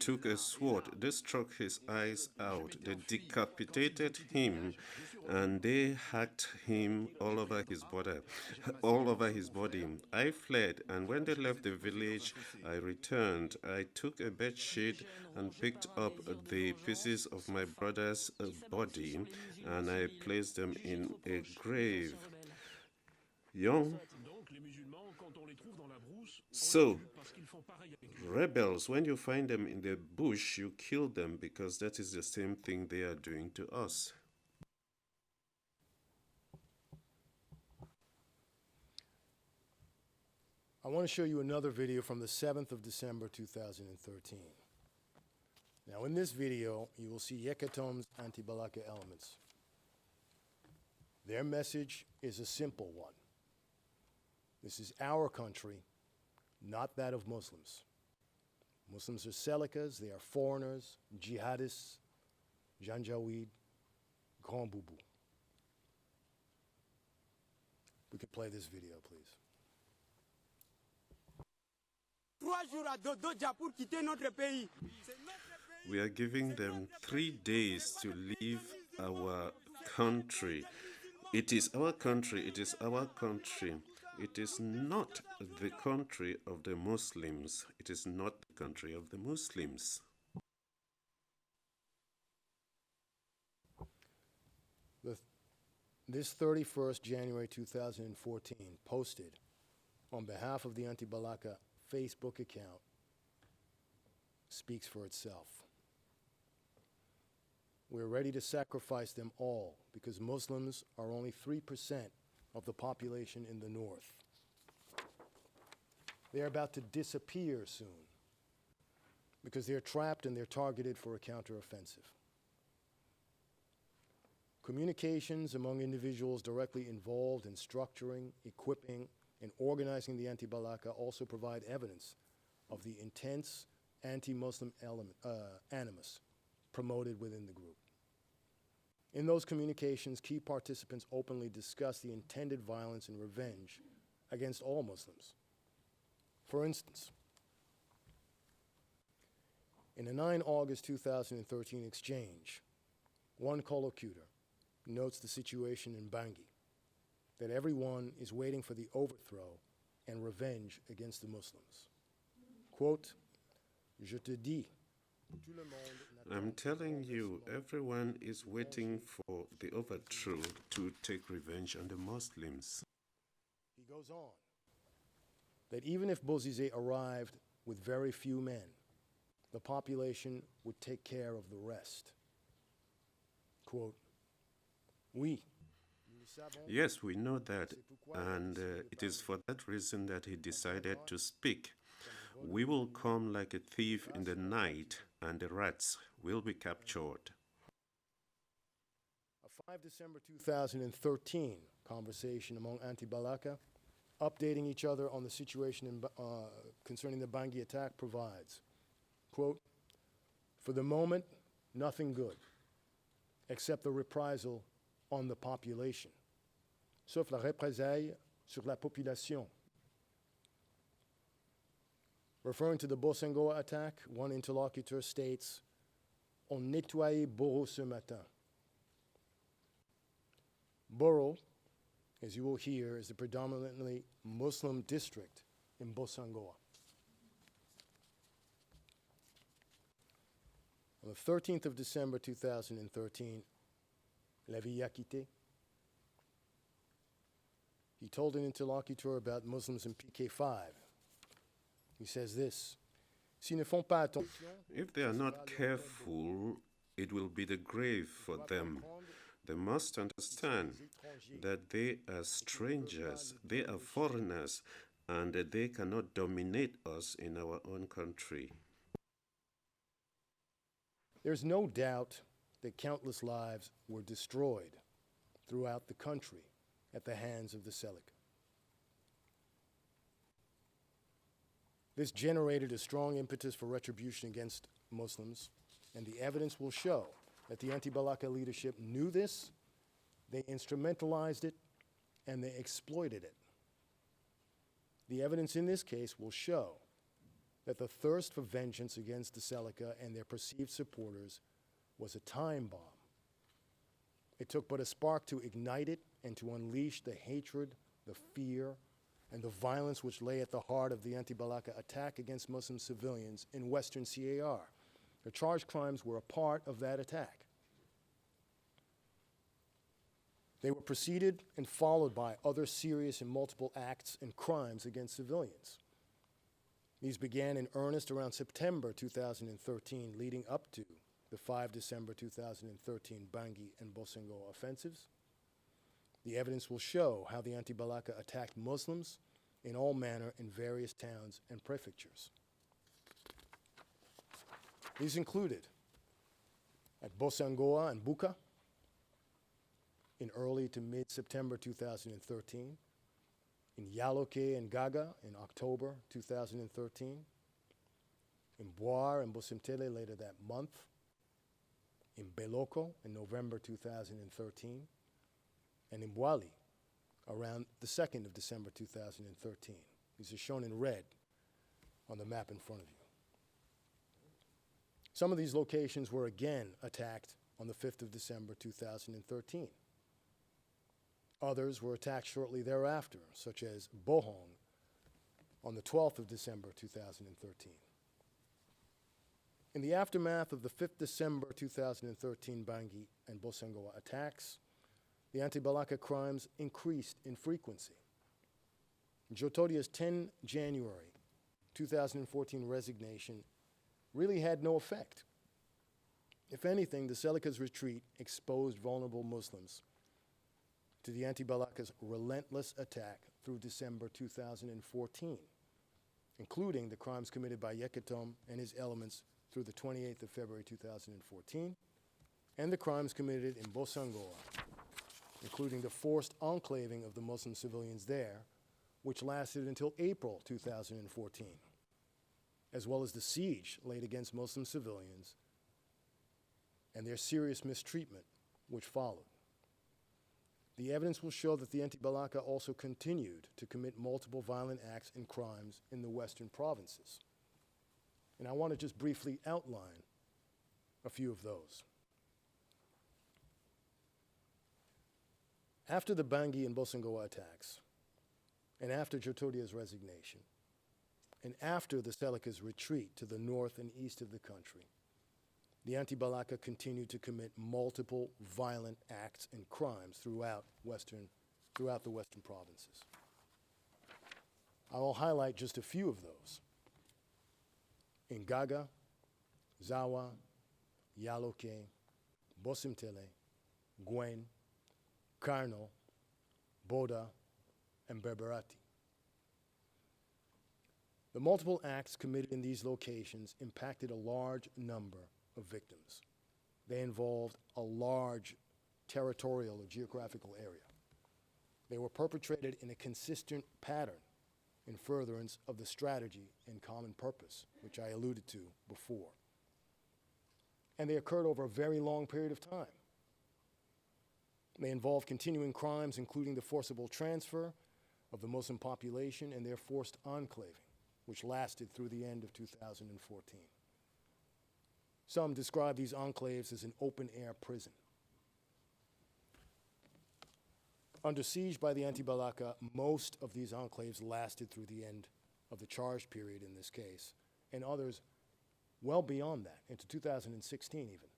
took a sword, they struck his eyes out, they decapitated him, and they hacked him all over his body. All over his body. I fled, and when they left the village, I returned. I took a bed sheet and picked up the pieces of my brother's body, and I placed them in a grave. So, rebels, when you find them in the bush, you kill them because that is the same thing they are doing to us. I want to show you another video from the 7th of December 2013. Now in this video, you will see Yekatom's Anti-Balaka elements. Their message is a simple one. This is our country, not that of Muslims. Muslims are Selekas, they are foreigners, jihadists, Janjaweed, Grand Boubou. We can play this video, please. We are giving them 3 days to leave our country. It is our country, it is our country. It is not the country of the Muslims. It is not the country of the Muslims. This 31st January 2014, posted on behalf of the Anti-Balaka Facebook account, speaks for itself. We're ready to sacrifice them all because Muslims are only 3% of the population in the north. They're about to disappear soon because they're trapped and they're targeted for a counteroffensive. Communications among individuals directly involved in structuring, equipping, and organizing the Anti-Balaka also provide evidence of the intense anti-Muslim animus promoted within the group. In those communications, key participants openly discuss the intended violence and revenge against all Muslims. For instance, in a 9 August 2013 exchange, one collocutor notes the situation in Bangui, that everyone is waiting for the overthrow and revenge against the Muslims. Quote, "Je te dis, I'm telling you, everyone is waiting for the overthrow to take revenge on the Muslims." He goes on, that even if Bozizé arrived with very few men, the population would take care of the rest. Quote, "Oui." Yes, we know that, and it is for that reason that he decided to speak. We will come like a thief in the night, and the rats will be captured. A 5 December 2013 conversation among Anti-Balaka, updating each other on the situation concerning the Bangui attack, provides, quote, "For the moment, nothing good, except the reprisal on the population, sauf la représaille sur la population." Referring to the Bossengoa attack, one interlocutor states, "On nettoyait Boro ce matin." Boro, as you will hear, is a predominantly Muslim district in Bossangoa. On the 13th of December 2013, Levi Yakite, he told an interlocutor about Muslims in PK5. He says this, "S'ils ne font pas attention, If they are not careful, it will be the grave for them. They must understand that they are strangers, they are foreigners, and that they cannot dominate us in our own country." There's no doubt that countless lives were destroyed throughout the country at the hands of the Seleka. This generated a strong impetus for retribution against Muslims, and the evidence will show that the Anti-Balaka leadership knew this, they instrumentalized it, and they exploited it. The evidence in this case will show that the thirst for vengeance against the Seleka and their perceived supporters was a time bomb. It took but a spark to ignite it and to unleash the hatred, the fear, and the violence which lay at the heart of the Anti-Balaka attack against Muslim civilians in Western CAR. The charged crimes were a part of that attack. They were preceded and followed by other serious and multiple acts and crimes against civilians. These began in earnest around September 2013, leading up to the 5 December 2013 Bangui and Bossangoa offensives. The evidence will show how the Anti-Balaka attacked Muslims in all manner in various towns and prefectures. These included at Bossangoa and Buka in early to mid-September 2013, in Yaloke and Gaga in October 2013, in Boar and BOSSEMPTELE later that month, in Beloko in November 2013, and in Bwali around the 2nd of December 2013. These are shown in red on the map in front of you. Some of these locations were again attacked on the 5th of December 2013. Others were attacked shortly thereafter, such as Bohong on the 12th of December 2013. In the aftermath of the 5th December 2013 Bangui and Bossangoa attacks, the Anti-Balaka crimes increased in frequency. Djotodia's 10 January 2014 resignation really had no effect. If anything, the Seleka's retreat exposed vulnerable Muslims to the Anti-Balaka's relentless attack through December 2014, including the crimes committed by Yekatom and his elements through the 28th of February 2014, and the crimes committed in Bossangoa, including the forced enclaving of the Muslim civilians there, which lasted until April 2014, as well as the siege laid against Muslim civilians and their serious mistreatment which followed. The evidence will show that the Anti-Balaka also continued to commit multiple violent acts and crimes in the western provinces. And I want to just briefly outline a few of those. After the Bangui and Bossangoa attacks, and after Djotodia's resignation, and after the Seleka's retreat to the north and east of the country, the Anti-Balaka continued to commit multiple violent acts and crimes throughout the western provinces. I will highlight just a few of those. In Gaga, Zawa, Yaloke, BOSSEMPTELE, Gwen, Karno, Boda, and BERBERATI. The multiple acts committed in these locations impacted a large number of victims. They involved a large territorial or geographical area. They were perpetrated in a consistent pattern in furtherance of the strategy and common purpose, which I alluded to before. And they occurred over a very long period of time. They involved continuing crimes, including the forcible transfer of the Muslim population and their forced enclaving, which lasted through the end of 2014. Some describe these enclaves as an open-air prison. Under siege by the Anti-Balaka, most of these enclaves lasted through the end of the charged period in this case, and others well beyond that, into 2016 even.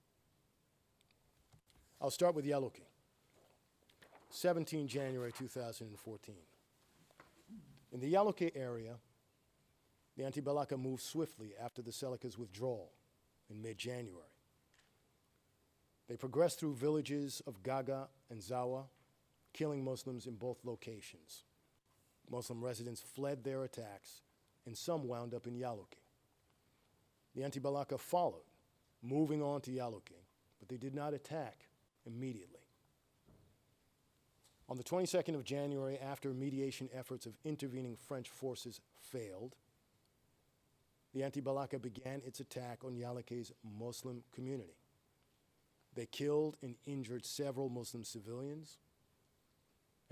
I'll start with Yaloke, 17 January 2014. In the Yaloke area, the Anti-Balaka moved swiftly after the Seleka's withdrawal in mid-January. They progressed through villages of Gaga and Zawa, killing Muslims in both locations. Muslim residents fled their attacks, and some wound up in Yaloke. The Anti-Balaka followed, moving on to Yaloke, but they did not attack immediately. On the 22nd of January, after mediation efforts of intervening French forces failed, the Anti-Balaka began its attack on Yaloke's Muslim community. They killed and injured several Muslim civilians,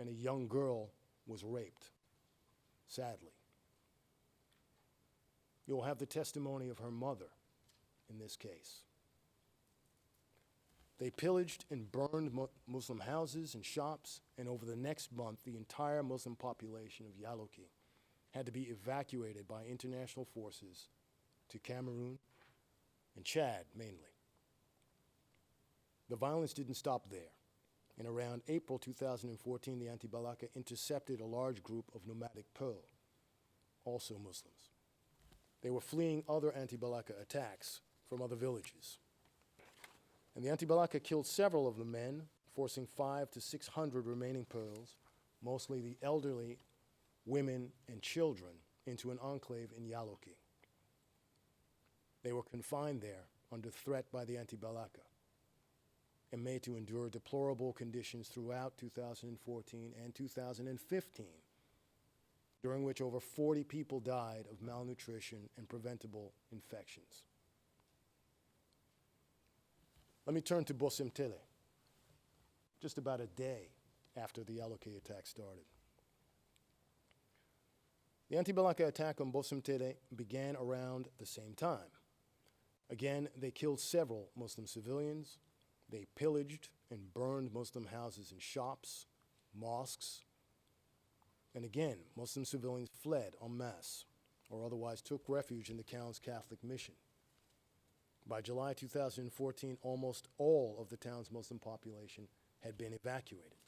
and a young girl was raped, sadly. You'll have the testimony of her mother in this case. They pillaged and burned Muslim houses and shops, and over the next month, the entire Muslim population of Yaloki had to be evacuated by international forces to Cameroon and Chad, mainly. The violence didn't stop there. In around April 2014, the Anti-Balaka intercepted a large group of nomadic Pearl, also Muslims. They were fleeing other Anti-Balaka attacks from other villages. And the Anti-Balaka killed several of the men, forcing 500 to 600 remaining Pearls, mostly the elderly, women, and children, into an enclave in Yaloki. They were confined there under threat by the Anti-Balaka and made to endure deplorable conditions throughout 2014 and 2015, during which over 40 people died of malnutrition and preventable infections. Let me turn to BOSSEMPTELE, just about a day after the Yaloki attack started. The Anti-Balaka attack on BOSSEMPTELE began around the same time. Again, they killed several Muslim civilians. They pillaged and burned Muslim houses and shops, mosques. And again, Muslim civilians fled en masse or otherwise took refuge in the town's Catholic mission. By July 2014, almost all of the town's Muslim population had been evacuated.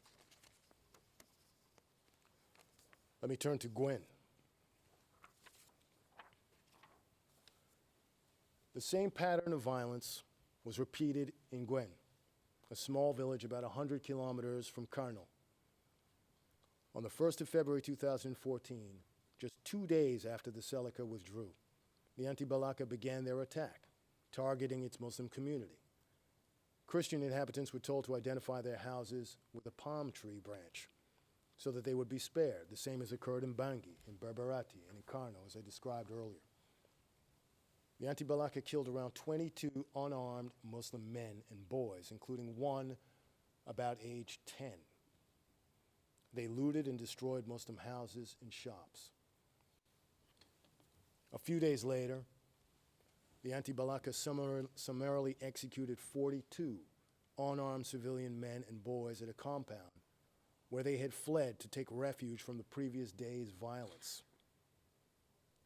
Let me turn to Gwen. The same pattern of violence was repeated in Gwen, a small village about 100 kilometers from Karno. On the 1st of February 2014, just 2 days after the Seleka withdrew, the Anti-Balaka began their attack, targeting its Muslim community. Christian inhabitants were told to identify their houses with a palm tree branch so that they would be spared, the same as occurred in Bangui, in BERBERATI, and in Karno, as I described earlier. The Anti-Balaka killed around 22 unarmed Muslim men and boys, including one about age 10. They looted and destroyed Muslim houses and shops. A few days later, the Anti-Balaka summarily executed 42 unarmed civilian men and boys at a compound where they had fled to take refuge from the previous day's violence.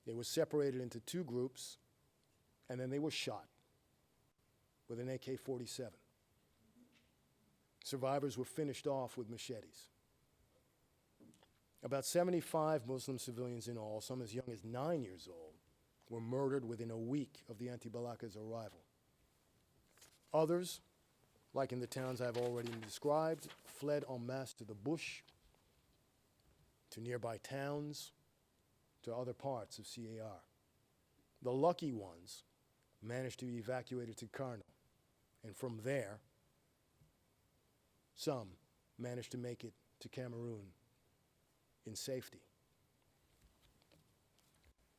They were separated into 2 groups, and then they were shot with an AK-47. Survivors were finished off with machetes. About 75 Muslim civilians in all, some as young as 9 years old, were murdered within a week of the Anti-Balaka's arrival. Others, like in the towns I've already described, fled en masse to the bush, to nearby towns, to other parts of CAR. The lucky ones managed to be evacuated to Karno, and from there, some managed to make it to Cameroon in safety.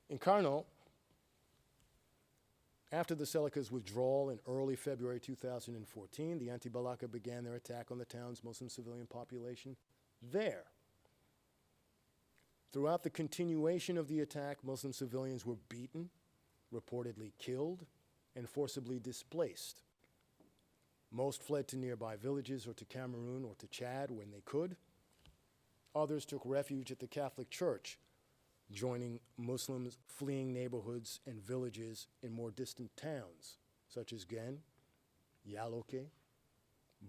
In Karno, after the Seleka's withdrawal in early February 2014, the Anti-Balaka began their attack on the town's Muslim civilian population there. Throughout the continuation of the attack, Muslim civilians were beaten, reportedly killed, and forcibly displaced. Most fled to nearby villages or to Cameroon or to Chad when they could. Others took refuge at the Catholic Church, joining Muslims fleeing neighborhoods and villages in more distant towns, such as Gen, Yaloke,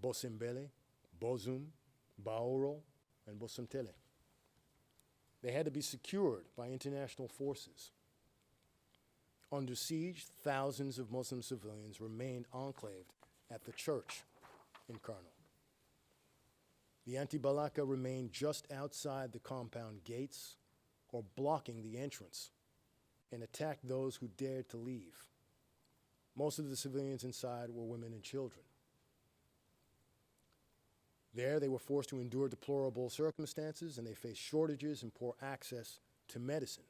Bosembele, Bozum, Baoro, and BOSSEMPTELE. They had to be secured by international forces. Under siege, thousands of Muslim civilians remained enclaved at the church in Karno. The Anti-Balaka remained just outside the compound gates or blocking the entrance and attacked those who dared to leave. Most of the civilians inside were women and children. There, they were forced to endure deplorable circumstances, and they faced shortages and poor access to medicine.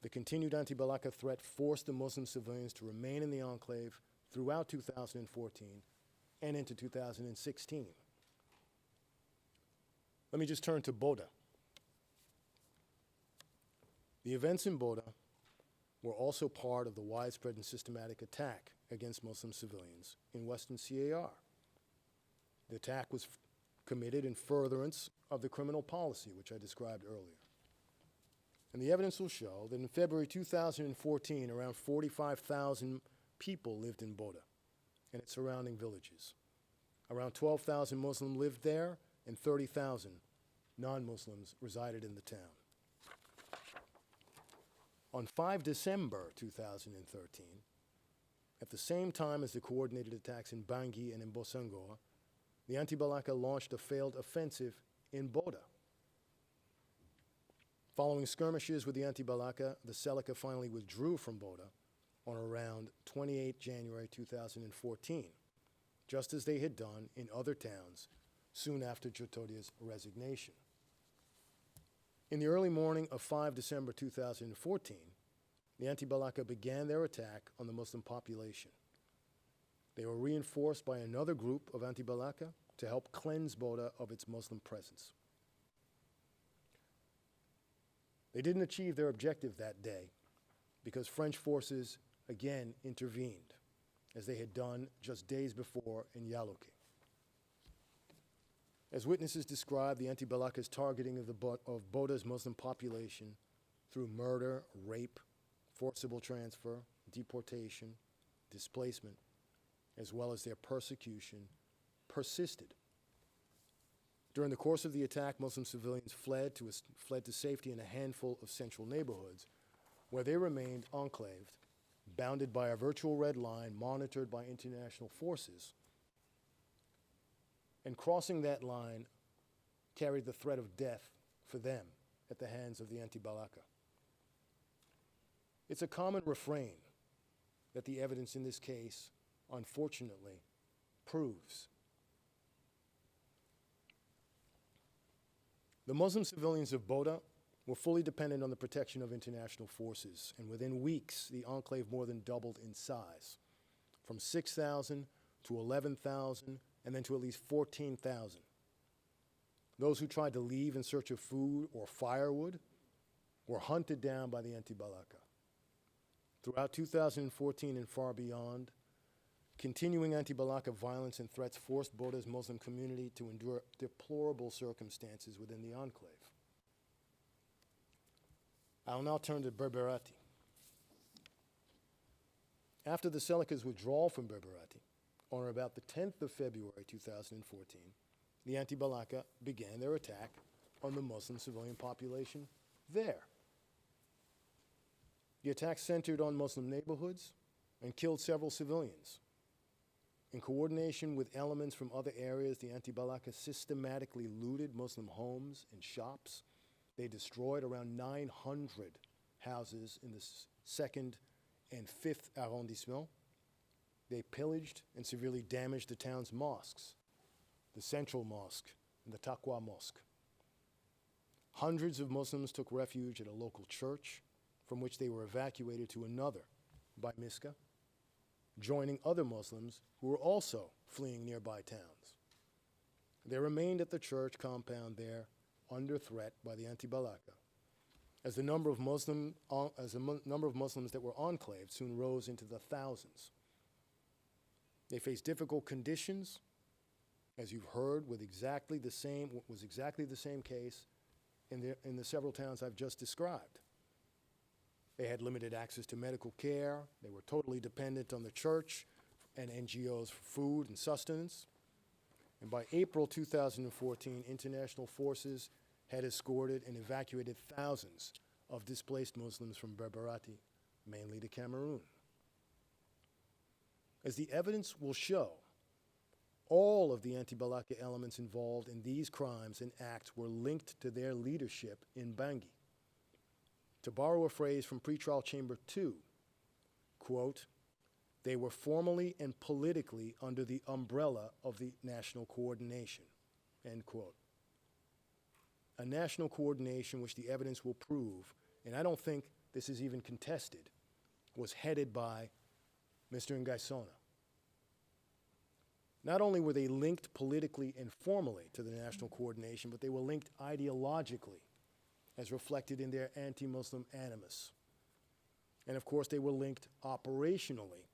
The continued Anti-Balaka threat forced the Muslim civilians to remain in the enclave throughout 2014 and into 2016. Let me just turn to Boda. The events in Boda were also part of the widespread and systematic attack against Muslim civilians in Western CAR. The attack was committed in furtherance of the criminal policy, which I described earlier. And the evidence will show that in February 2014, around 45,000 people lived in Boda and its surrounding villages. Around 12,000 Muslims lived there, and 30,000 non-Muslims resided in the town. On 5 December 2013, at the same time as the coordinated attacks in Bangui and in Bossangoa, the Anti-Balaka launched a failed offensive in Boda. Following skirmishes with the Anti-Balaka, the Seleka finally withdrew from Boda on around 28 January 2014, just as they had done in other towns soon after Djotodia's resignation. In the early morning of 5 December 2014, the Anti-Balaka began their attack on the Muslim population. They were reinforced by another group of Anti-Balaka to help cleanse Boda of its Muslim presence. They didn't achieve their objective that day because French forces again intervened, as they had done just days before in Yalouké. As witnesses described, the Anti-Balaka's targeting of Boda's Muslim population through murder, rape, forcible transfer, deportation, displacement, as well as their persecution, persisted. During the course of the attack, Muslim civilians fled to safety in a handful of central neighborhoods, where they remained enclaved, bounded by a virtual red line monitored by international forces. And crossing that line carried the threat of death for them at the hands of the Anti-Balaka. It's a common refrain that the evidence in this case, unfortunately, proves. The Muslim civilians of Boda were fully dependent on the protection of international forces, and within weeks, the enclave more than doubled in size, from 6,000 to 11,000, and then to at least 14,000. Those who tried to leave in search of food or firewood were hunted down by the Anti-Balaka. Throughout 2014 and far beyond, continuing Anti-Balaka violence and threats forced Boda's Muslim community to endure deplorable circumstances within the enclave. I'll now turn to BERBERATI. After the Seleka's withdrawal from BERBERATI, on or about the 10th of February 2014, the Anti-Balaka began their attack on the Muslim civilian population there. The attack centered on Muslim neighborhoods and killed several civilians. In coordination with elements from other areas, the Anti-Balaka systematically looted Muslim homes and shops. They destroyed around 900 houses in the 2nd and 5th arrondissement. They pillaged and severely damaged the town's mosques, the Central Mosque and the Taqwa Mosque. Hundreds of Muslims took refuge at a local church, from which they were evacuated to another by Miska, joining other Muslims who were also fleeing nearby towns. They remained at the church compound there under threat by the Anti-Balaka, as the number of Muslims that were enclaved soon rose into the thousands. They faced difficult conditions, as you've heard, with exactly the same case in the several towns I've just described. They had limited access to medical care. They were totally dependent on the church and NGOs for food and sustenance. And by April 2014, international forces had escorted and evacuated thousands of displaced Muslims from BERBERATI, mainly to Cameroon. As the evidence will show, all of the Anti-Balaka elements involved in these crimes and acts were linked to their leadership in Bangui. To borrow a phrase from pretrial chamber 2, quote, they were formally and politically under the umbrella of the national coordination, end quote. A national coordination which the evidence will prove, and I don't think this is even contested, was headed by Mr. Ngaïssona. Not only were they linked politically and formally to the national coordination, but they were linked ideologically, as reflected in their anti-Muslim animus. And of course, they were linked operationally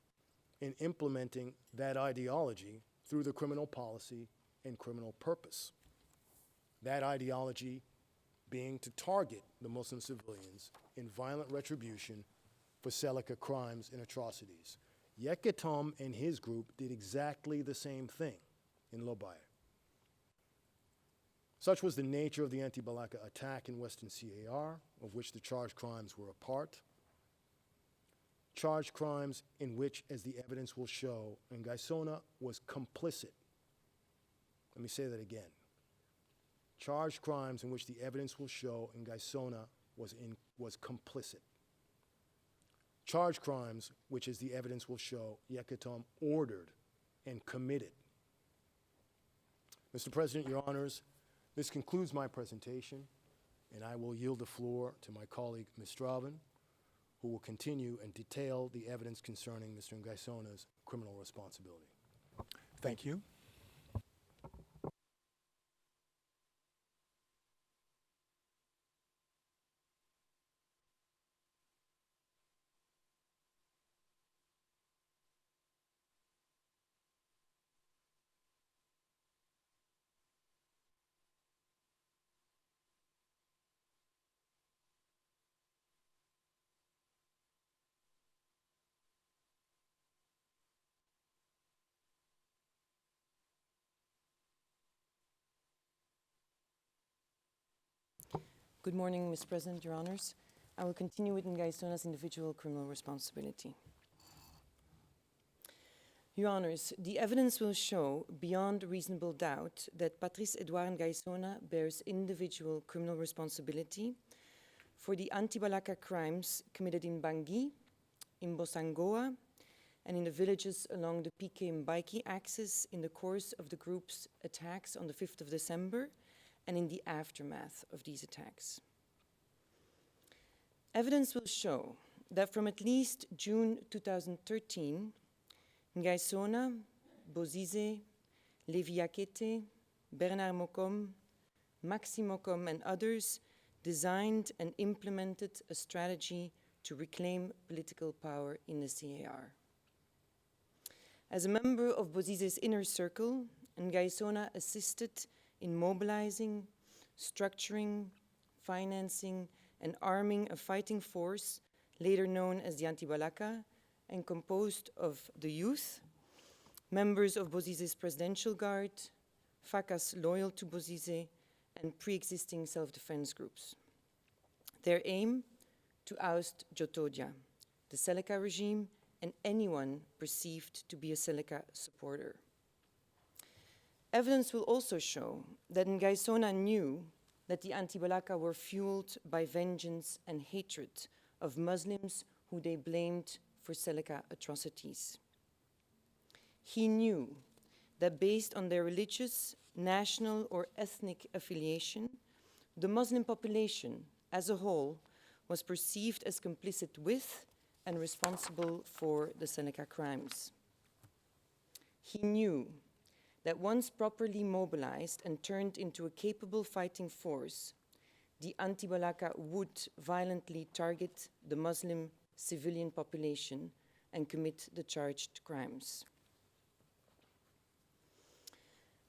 in implementing that ideology through the criminal policy and criminal purpose. That ideology being to target the Muslim civilians in violent retribution for Seleka crimes and atrocities. Yekatom and his group did exactly the same thing in Lobaye. Such was the nature of the Anti-Balaka attack in Western CAR, of which the charged crimes were a part. Charged crimes in which, as the evidence will show, Ngaïssona was complicit. Let me say that again. Charged crimes in which the evidence will show Ngaïssona was complicit. Charged crimes which, as the evidence will show, Yekatom ordered and committed. Mr. President, Your Honors, this concludes my presentation, and I will yield the floor to my colleague, Ms. Straven, who will continue and detail the evidence concerning Mr. Ngaïssona's criminal responsibility. Thank you. Good morning, Mr. President, Your Honors. I will continue with Ngaïssona's individual criminal responsibility. Your Honors, the evidence will show, beyond reasonable doubt, that Patrice Edouard Ngaïssona bears individual criminal responsibility for the Anti-Balaka crimes committed in Bangui, in Bosangoa, and in the villages along the PK-Mbaiki axis in the course of the group's attacks on the 5th of December and in the aftermath of these attacks. Evidence will show that from at least June 2013, Ngaïssona, Bozizé, Lévi Akete, Bernard Mokom, Maxime Mokom, and others designed and implemented a strategy to reclaim political power in the CAR. As a member of Bozizé's inner circle, Ngaïssona assisted in mobilizing, structuring, financing, and arming a fighting force, later known as the Anti-Balaka, and composed of the youth, members of Bozizé's Presidential Guard, FACAs loyal to Bozizé, and pre-existing self-defense groups. Their aim, to oust Djotodia, the Seleka regime, and anyone perceived to be a Seleka supporter. Evidence will also show that Ngaïssona knew that the Anti-Balaka were fueled by vengeance and hatred of Muslims who they blamed for Seleka atrocities. He knew that based on their religious, national, or ethnic affiliation, the Muslim population as a whole was perceived as complicit with and responsible for the Seleka crimes. He knew that once properly mobilized and turned into a capable fighting force, the Anti-Balaka would violently target the Muslim civilian population and commit the charged crimes.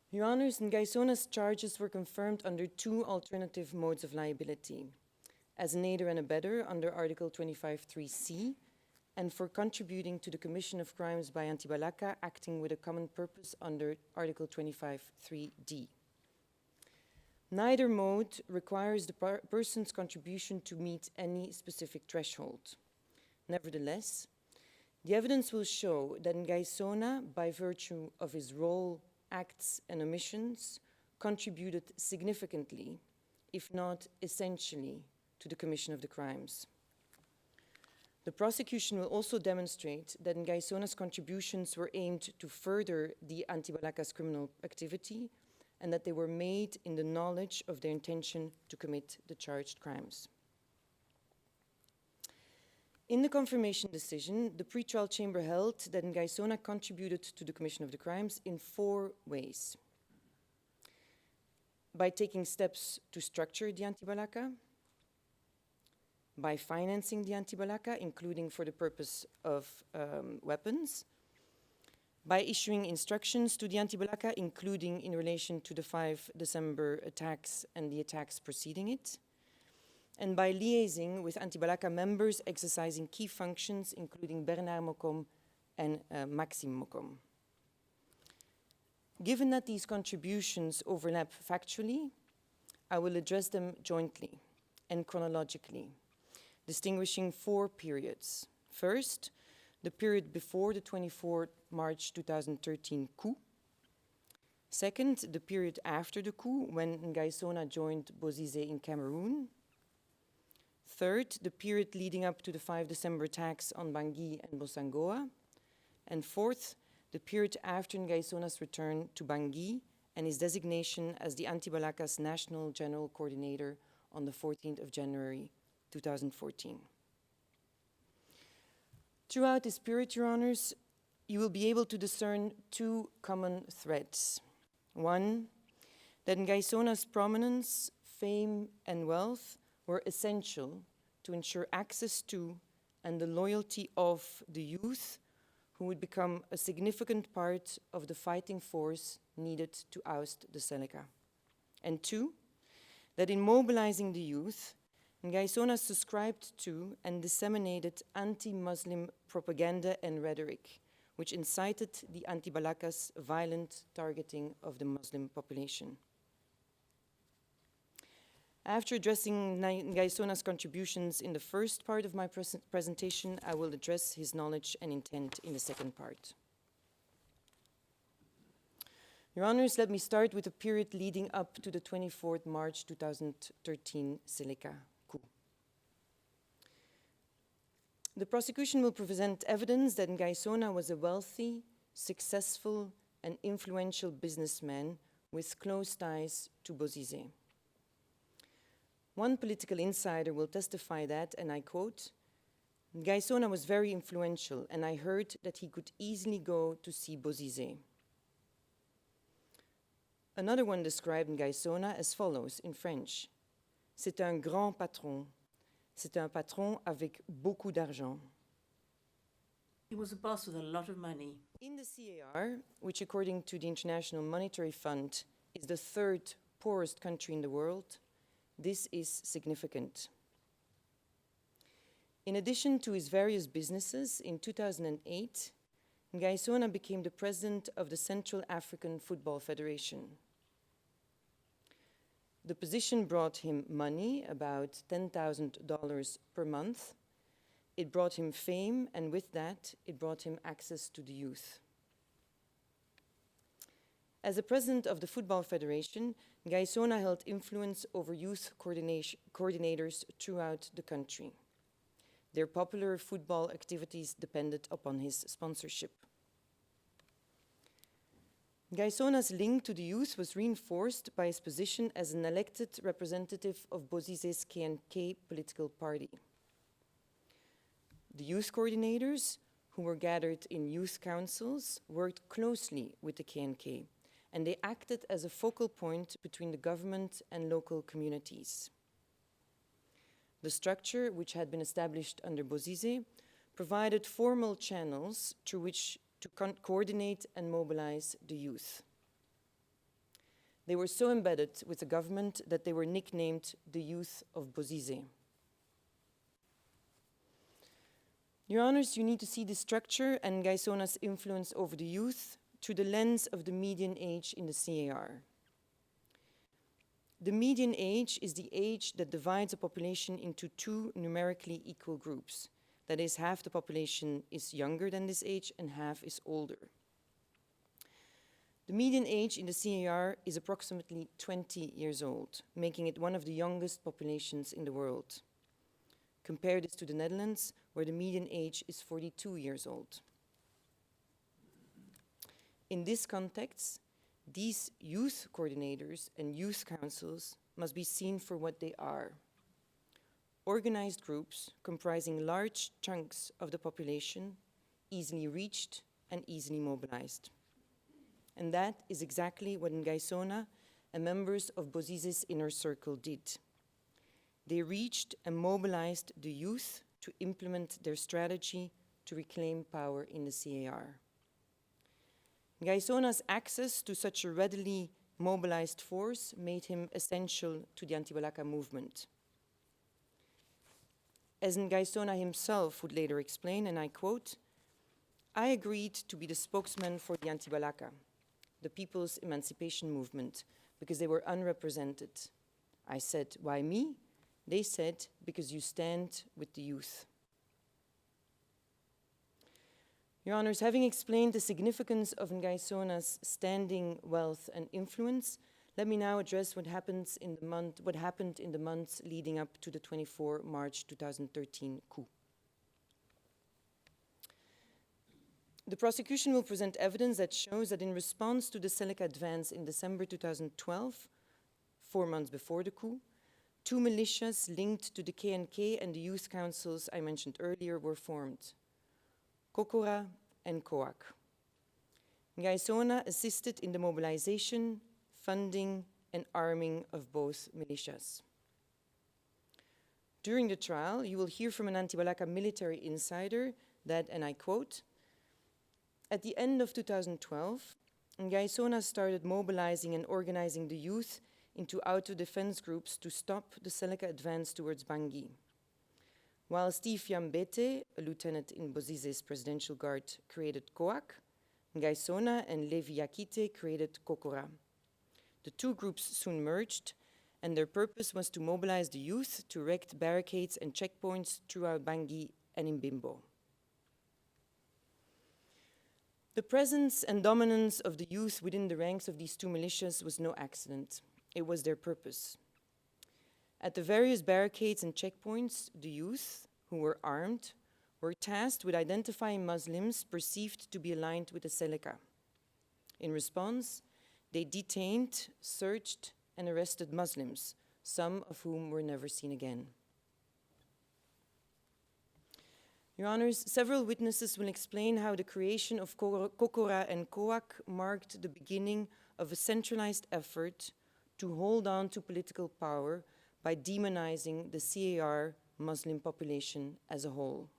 Your Honors, Ngaïssona's charges were confirmed under two alternative modes of liability: as an aider and abettor under Article 25(3)(c), and for contributing to the commission of crimes by Anti-Balaka acting with a common purpose under Article 25(3)(d). Neither mode requires the person's contribution to meet any specific threshold. Nevertheless, the evidence will show that Ngaïssona, by virtue of his role, acts, and omissions, contributed significantly, if not essentially, to the commission of the crimes. The prosecution will also demonstrate that Ngaïssona's contributions were aimed to further the Anti-Balaka's criminal activity and that they were made in the knowledge of their intention to commit the charged crimes. In the confirmation decision, the pretrial chamber held that Ngaïssona contributed to the commission of the crimes in 4 ways. By taking steps to structure the Anti-Balaka, by financing the Anti-Balaka, including for the purpose of weapons, by issuing instructions to the Anti-Balaka, including in relation to the 5 December attacks and the attacks preceding it, and by liaising with Anti-Balaka members exercising key functions, including Bernard Mokom and Maxime Mokom. Given that these contributions overlap factually, I will address them jointly and chronologically, distinguishing 4 periods. First, the period before the 24th March 2013 coup. Second, the period after the coup, when Ngaïssona joined Bozizé in Cameroon. Third, the period leading up to the 5 December attacks on Bangui and Bosangoa. And fourth, the period after Ngaïssona's return to Bangui and his designation as the Anti-Balaka's National General Coordinator on the 14th of January 2014. Throughout this period, Your Honors, you will be able to discern 2 common threads. One, that Ngaïssona's prominence, fame, and wealth were essential to ensure access to and the loyalty of the youth who would become a significant part of the fighting force needed to oust the Seleka. And 2, that in mobilizing the youth, Ngaïssona subscribed to and disseminated anti-Muslim propaganda and rhetoric, which incited the Anti-Balaka's violent targeting of the Muslim population. After addressing Ngaïssona's contributions in the first part of my presentation, I will address his knowledge and intent in the second part. Your Honors, let me start with the period leading up to the 24th March 2013 Seleka coup. The prosecution will present evidence that Ngaïssona was a wealthy, successful, and influential businessman with close ties to Bozizé. One political insider will testify that, and I quote, Ngaïssona was very influential, and I heard that he could easily go to see Bozizé. Another one described Ngaïssona as follows in French. C'est un grand patron. C'est un patron avec beaucoup d'argent. He was a boss with a lot of money. In the CAR, which according to the International Monetary Fund is the 3rd poorest country in the world, this is significant. In addition to his various businesses, in 2008, Ngaïssona became the president of the Central African Football Federation. The position brought him money, about $10,000 per month. It brought him fame, and with that, it brought him access to the youth. As the president of the Football Federation, Ngaïssona held influence over youth coordinators throughout the country. Their popular football activities depended upon his sponsorship. Ngaïssona's link to the youth was reinforced by his position as an elected representative of Bozizé's KNK political party. The youth coordinators, who were gathered in youth councils, worked closely with the KNK, and they acted as a focal point between the government and local communities. The structure, which had been established under Bozizé, provided formal channels through which to coordinate and mobilize the youth. They were so embedded with the government that they were nicknamed the Youth of Bozizé. Your Honors, you need to see the structure and Ngaïssona's influence over the youth through the lens of the median age in the CAR. The median age is the age that divides a population into 2 numerically equal groups. That is, half the population is younger than this age and half is older. The median age in the CAR is approximately 20 years old, making it one of the youngest populations in the world. Compare this to the Netherlands, where the median age is 42 years old. In this context, these youth coordinators and youth councils must be seen for what they are: organized groups comprising large chunks of the population, easily reached and easily mobilized. And that is exactly what Ngaïssona and members of Bozize's inner circle did. They reached and mobilized the youth to implement their strategy to reclaim power in the CAR. Ngaïssona's access to such a readily mobilized force made him essential to the Anti-Balaka movement. As Ngaïssona himself would later explain, and I quote, "I agreed to be the spokesman for the Anti-Balaka, the people's emancipation movement, because they were unrepresented. I said, why me? They said, because you stand with the youth." Your Honors, having explained the significance of Ngaïssona's standing, wealth, and influence, let me now address what happened in the months leading up to the 24 March 2013 coup. The prosecution will present evidence that shows that in response to the Seleka advance in December 2012, 4 months before the coup, 2 militias linked to the KNK and the youth councils I mentioned earlier were formed, Kokora and Koak. Ngaïssona assisted in the mobilization, funding, and arming of both militias. During the trial, you will hear from an Anti-Balaka military insider that, and I quote, "At the end of 2012, Ngaïssona started mobilizing and organizing the youth into auto-defense groups to stop the Seleka advance towards Bangui. While Steve Yambete, a lieutenant in Bozize's presidential guard, created Koak, Ngaïssona and Levi Yakite created Kokora. The two groups soon merged, and their purpose was to mobilize the youth to erect barricades and checkpoints throughout Bangui and in Bimbo. The presence and dominance of the youth within the ranks of these two militias was no accident. It was their purpose. At the various barricades and checkpoints, the youth, who were armed, were tasked with identifying Muslims perceived to be aligned with the Seleka. In response, they detained, searched, and arrested Muslims, some of whom were never seen again. Your Honors, several witnesses will explain how the creation of Kokora and Koak marked the beginning of a centralized effort to hold on to political power by demonizing the CAR Muslim population as a whole.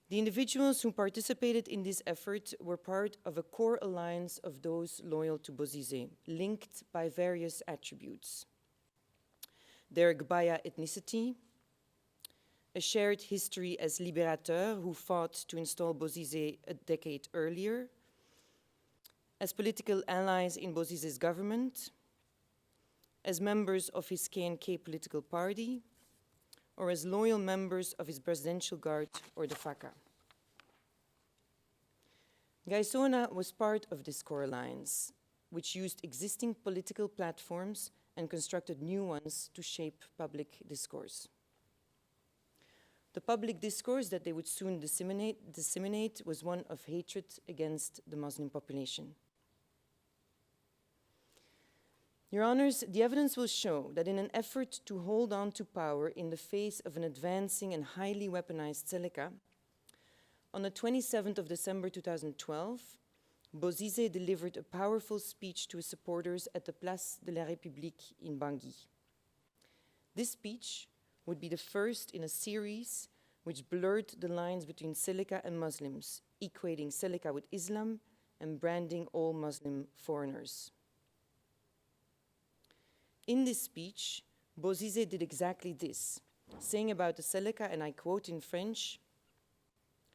The individuals who participated in this effort were part of a core alliance of those loyal to Bozize, linked by various attributes. Their Gbaya ethnicity, a shared history as libérateur who fought to install Bozize a decade earlier, as political allies in Bozize's government, as members of his KNK political party, or as loyal members of his presidential guard or the FACA. Ngaïssona was part of this core alliance, which used existing political platforms and constructed new ones to shape public discourse. The public discourse that they would soon disseminate was one of hatred against the Muslim population. Your Honors, the evidence will show that in an effort to hold on to power in the face of an advancing and highly weaponized Seleka, on the 27th of December 2012, Bozize delivered a powerful speech to his supporters at the Place de la République in Bangui. This speech would be the first in a series which blurred the lines between Seleka and Muslims, equating Seleka with Islam and branding all Muslim foreigners. In this speech, Bozize did exactly this, saying about the Seleka, and I quote in French,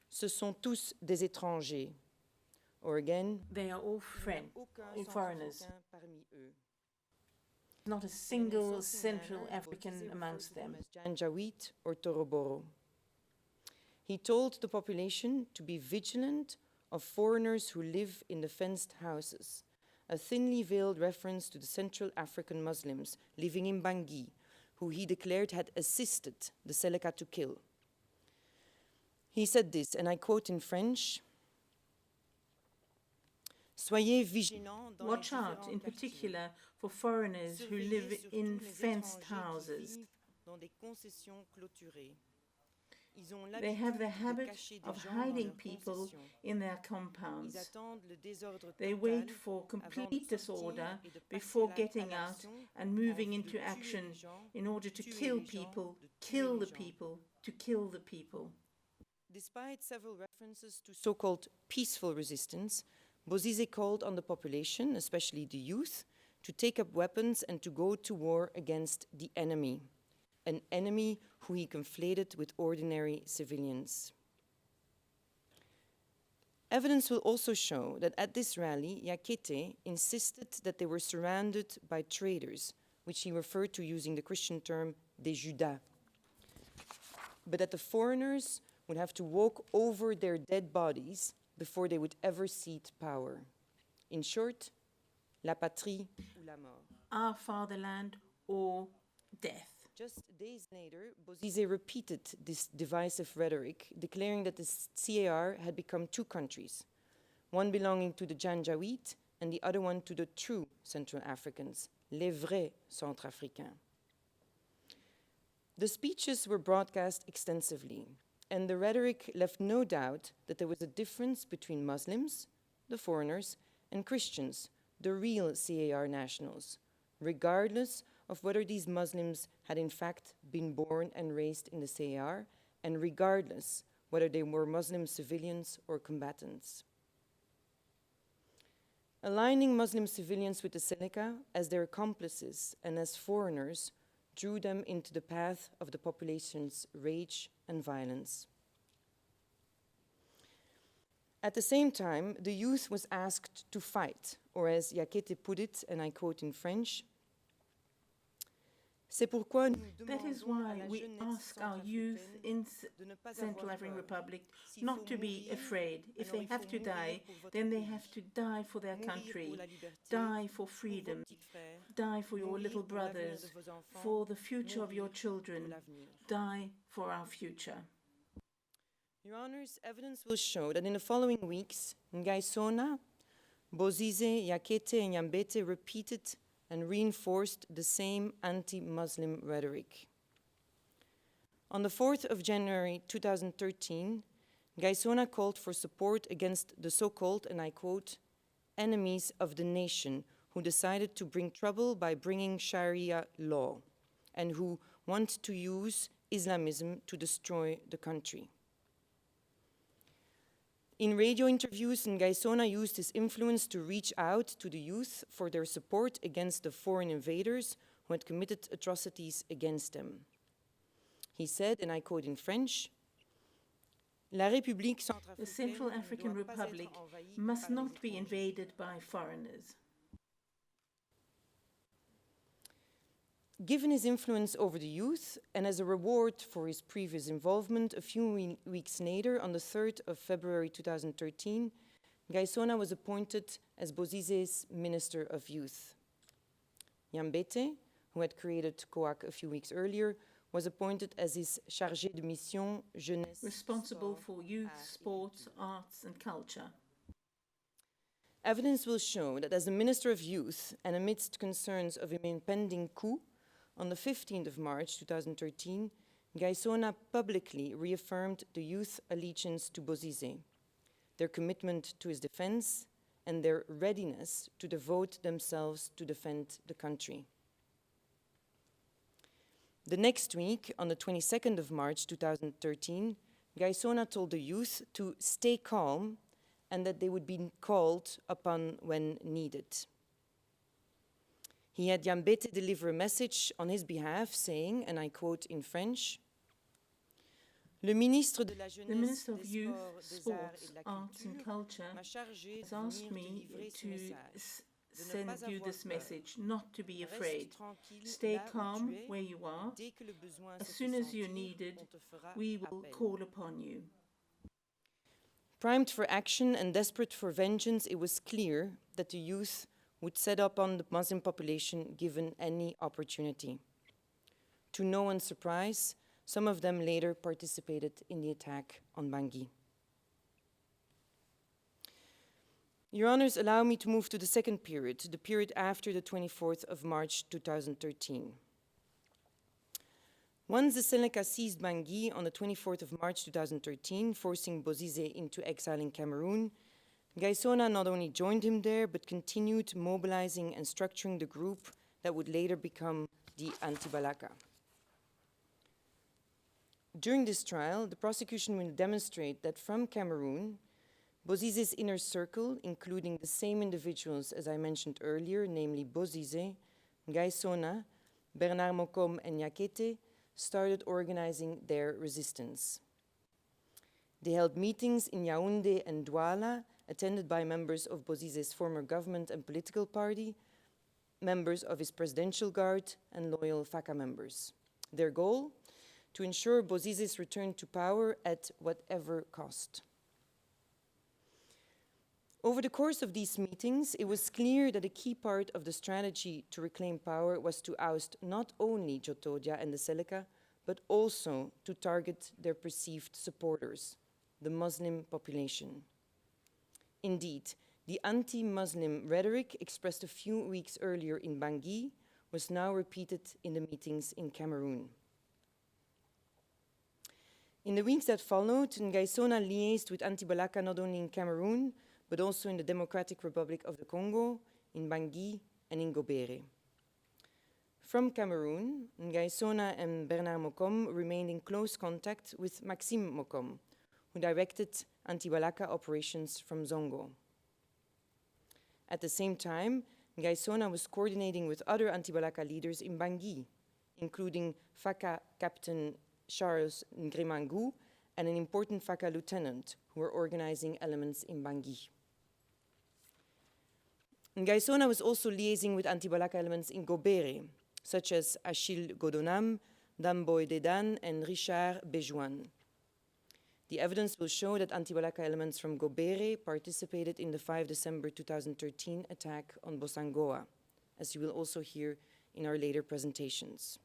"Ce sont tous des étrangers," or again, They are all foreigners. Not a single Central African amongst them. Janjaweed or Toroboro. He told the population to be vigilant of foreigners who live in the fenced houses, a thinly veiled reference to the Central African Muslims living in Bangui, who he declared had assisted the Seleka to kill. He said this, and I quote in French, "Soyez vigilants dans Watch out, in particular, for foreigners who live in fenced houses. dans des concessions clôturées. Ils ont They have the l'habitude de habit cacher des of gens dans hiding leurs people concessions. in their Ils compounds. attendent le désordre They total wait for avant de complete sortir disorder et de passer before à getting out l'action and en moving vue de into tuer action les gens, in order to tuer kill les gens, people, de tuer kill les the gens. people, to kill the people. Despite several references to so-called peaceful resistance, Bozizé called on the population, especially the youth, to take up weapons and to go to war against the enemy, an enemy who he conflated with ordinary civilians. Evidence will also show that at this rally, Yakete insisted that they were surrounded by traitors, which he referred to using the Christian term des Judas, but that the foreigners would have to walk over their dead bodies before they would ever cede power. In short, la patrie ou la mort. Our fatherland or death. Just days later, Bozizé repeated this divisive rhetoric, declaring that the CAR had become two countries, one belonging to the Janjaweed and the other one to the true Central Africans, les vrais Centrafricains. The speeches were broadcast extensively, and the rhetoric left no doubt that there was a difference between Muslims, the foreigners, and Christians, the real CAR nationals, regardless of whether these Muslims had in fact been born and raised in the CAR, and regardless whether they were Muslim civilians or combatants. Aligning Muslim civilians with the Seleka as their accomplices and as foreigners drew them into the path of the population's rage and violence. At the same time, the youth was asked to fight, or as Yakete put it, and I quote in French, C'est pourquoi nous That is demandons à why la we jeunesse ask our youth centrafricaine in de ne pas Central avoir African peur. Republic S'il not faut to be mourir, afraid. If alors they il have faut to mourir die, pour votre then they pays, have to die for their mourir country, pour la liberté, die for pour freedom, vos petits frères, die for your mourir little pour l'avenir brothers, de vos enfants, for the future of your mourir children, pour l'avenir. die for our future. Your Honours, evidence will show that in the following weeks, Ngaïssona, Bozizé, Yakete, and Nyambete repeated and reinforced the same anti-Muslim rhetoric. On the 4th of January 2013, Ngaïssona called for support against the so-called, and I quote, enemies of the nation who decided to bring trouble by bringing Sharia law and who want to use Islamism to destroy the country. In radio interviews, Ngaïssona used his influence to reach out to the youth for their support against the foreign invaders who had committed atrocities against them. He said, and I quote in French, La République The Central centrafricaine African ne doit pas Republic être envahie must par les not be étrangers. invaded by foreigners. Given his influence over the youth, and as a reward for his previous involvement, a few weeks later, on the 3rd of February 2013, Ngaïssona was appointed as Bozizé's Minister of Youth. Nyambete, who had created COAC a few weeks earlier, was appointed as his chargé de mission jeunesse, Responsible sport, for youth, art, sports, arts and culture. Evidence will show that as the Minister of Youth, and amidst concerns of an impending coup, on the 15th of March 2013, Ngaïssona publicly reaffirmed the youth allegiance to Bozizé, their commitment to his defense, and their readiness to devote themselves to defend the country. The next week, on the 22nd of March 2013, Ngaïssona told the youth to stay calm and that they would be called upon when needed. He had Nyambete deliver a message on his behalf saying, and I quote in French, Le ministre de la The Jeunesse, Minister of des Youth, Sports, des Arts et Sports, de la Arts and Culture Culture m'a chargé has de asked venir te me livrer ce to message, de ne send pas you avoir this peur. message, not to be Reste afraid. tranquille Stay là où calm tu es, where you are. dès que le besoin As se soon fait as you're sentir, needed, on te fera we will appel. call upon you. Primed for action and desperate for vengeance, it was clear that the youth would set up on the Muslim population given any opportunity. To no one's surprise, some of them later participated in the attack on Bangui. Your Honours, allow me to move to the second period, the period after the 24th of March 2013. Once the Seleka seized Bangui on the 24th of March 2013, forcing Bozizé into exile in Cameroon, Ngaïssona not only joined him there, but continued mobilizing and structuring the group that would later become the Anti-Balaka. During this trial, the prosecution will demonstrate that from Cameroon, Bozizé's inner circle, including the same individuals as I mentioned earlier, namely Bozizé, Ngaïssona, Bernard Mokom, and Nyakete, started organizing their resistance. They held meetings in Yaoundé and Douala, attended by members of Bozizé's former government and political party, members of his presidential guard, and loyal FACA members. Their goal? To ensure Bozizé's return to power at whatever cost. Over the course of these meetings, it was clear that a key part of the strategy to reclaim power was to oust not only Djotodia and the Seleka, but also to target their perceived supporters, the Muslim population. Indeed, the anti-Muslim rhetoric expressed a few weeks earlier in Bangui was now repeated in the meetings in Cameroon. In the weeks that followed, Ngaïssona liaised with Anti-Balaka not only in Cameroon, but also in the Democratic Republic of the Congo, in Bangui, and in Gobere. From Cameroon, Ngaïssona and Bernard Mokom remained in close contact with Maxime Mokom, who directed Anti-Balaka operations from Zongo. At the same time, Ngaïssona was coordinating with other Anti-Balaka leaders in Bangui, including FACA Captain Charles Ngrimangu and an important FACA lieutenant who were organizing elements in Bangui. Ngaïssona was also liaising with Anti-Balaka elements in Gobere, such as Achille Godonam, Damboy Dedan, and Richard Béjouan. The evidence will show that Anti-Balaka elements from Gobere participated in the 5 December 2013 attack on Bosangoa, as you will also hear in our later presentations.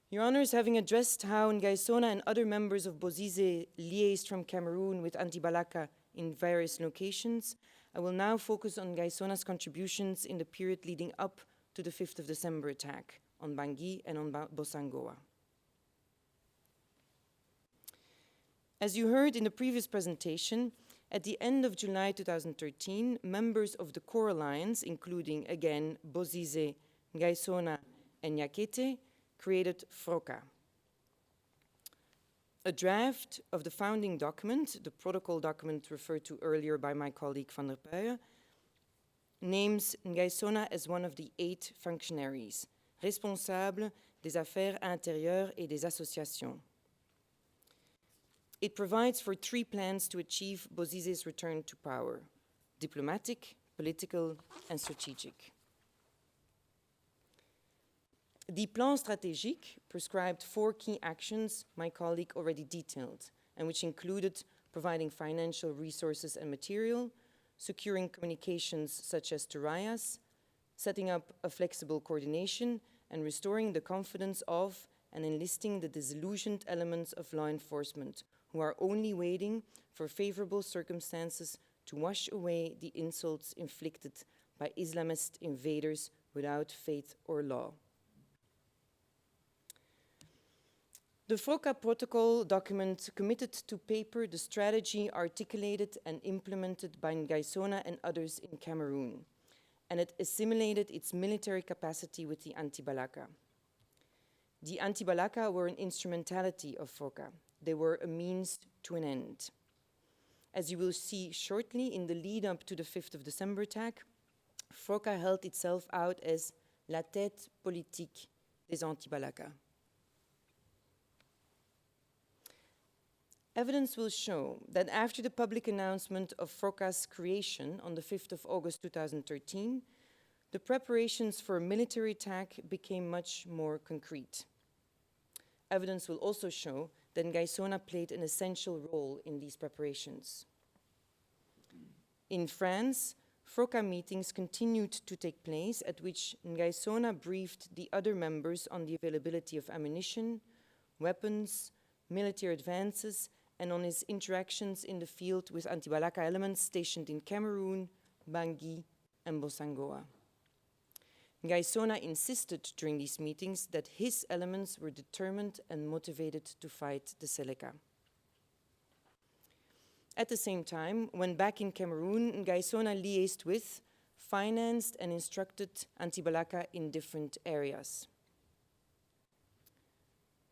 Your Honors, having addressed how Ngaïssona and other members of Bozizé liaised from Cameroon with Anti-Balaka in various locations, I will now focus on Ngaïssona's contributions in the period leading up to the 5th of December attack on Bangui and on Bosangoa. As you heard in the previous presentation, at the end of July 2013, members of the core alliance, including again Bozizé, Ngaïssona, and Nyakete, created FROCA. A draft of the founding document, the protocol document referred to earlier by my colleague Van der Puijen, names Ngaïssona as one of the 8 functionaries, responsables des affaires intérieures et des associations. It provides for 3 plans to achieve Bozizé's return to power: diplomatic, political, and strategic. The plan stratégique prescribed 4 key actions my colleague already detailed, and which included providing financial resources and material, securing communications such as to RIAS, setting up a flexible coordination, and restoring the confidence of and enlisting the disillusioned elements of law enforcement who are only waiting for favorable circumstances to wash away the insults inflicted by Islamist invaders without faith or law. The FROCA protocol document committed to paper the strategy articulated and implemented by Ngaïssona and others in Cameroon, and it assimilated its military capacity with the Anti-Balaka. The Anti-Balaka were an instrumentality of FROCA. They were a means to an end. As you will see shortly in the lead up to the 5th of December attack, FROCA held itself out as la tête politique des Anti-Balaka. Evidence will show that after the public announcement of FROCA's creation on the 5th of August 2013, the preparations for a military attack became much more concrete. Evidence will also show that Ngaïssona played an essential role in these preparations. In France, FROCA meetings continued to take place, at which Ngaïssona briefed the other members on the availability of ammunition, weapons, military advances, and on his interactions in the field with Anti-Balaka elements stationed in Cameroon, Bangui, and Bosangoa. Ngaïssona insisted during these meetings that his elements were determined and motivated to fight the Seleka. At the same time, when back in Cameroon, Ngaïssona liaised with, financed and instructed Anti-Balaka in different areas.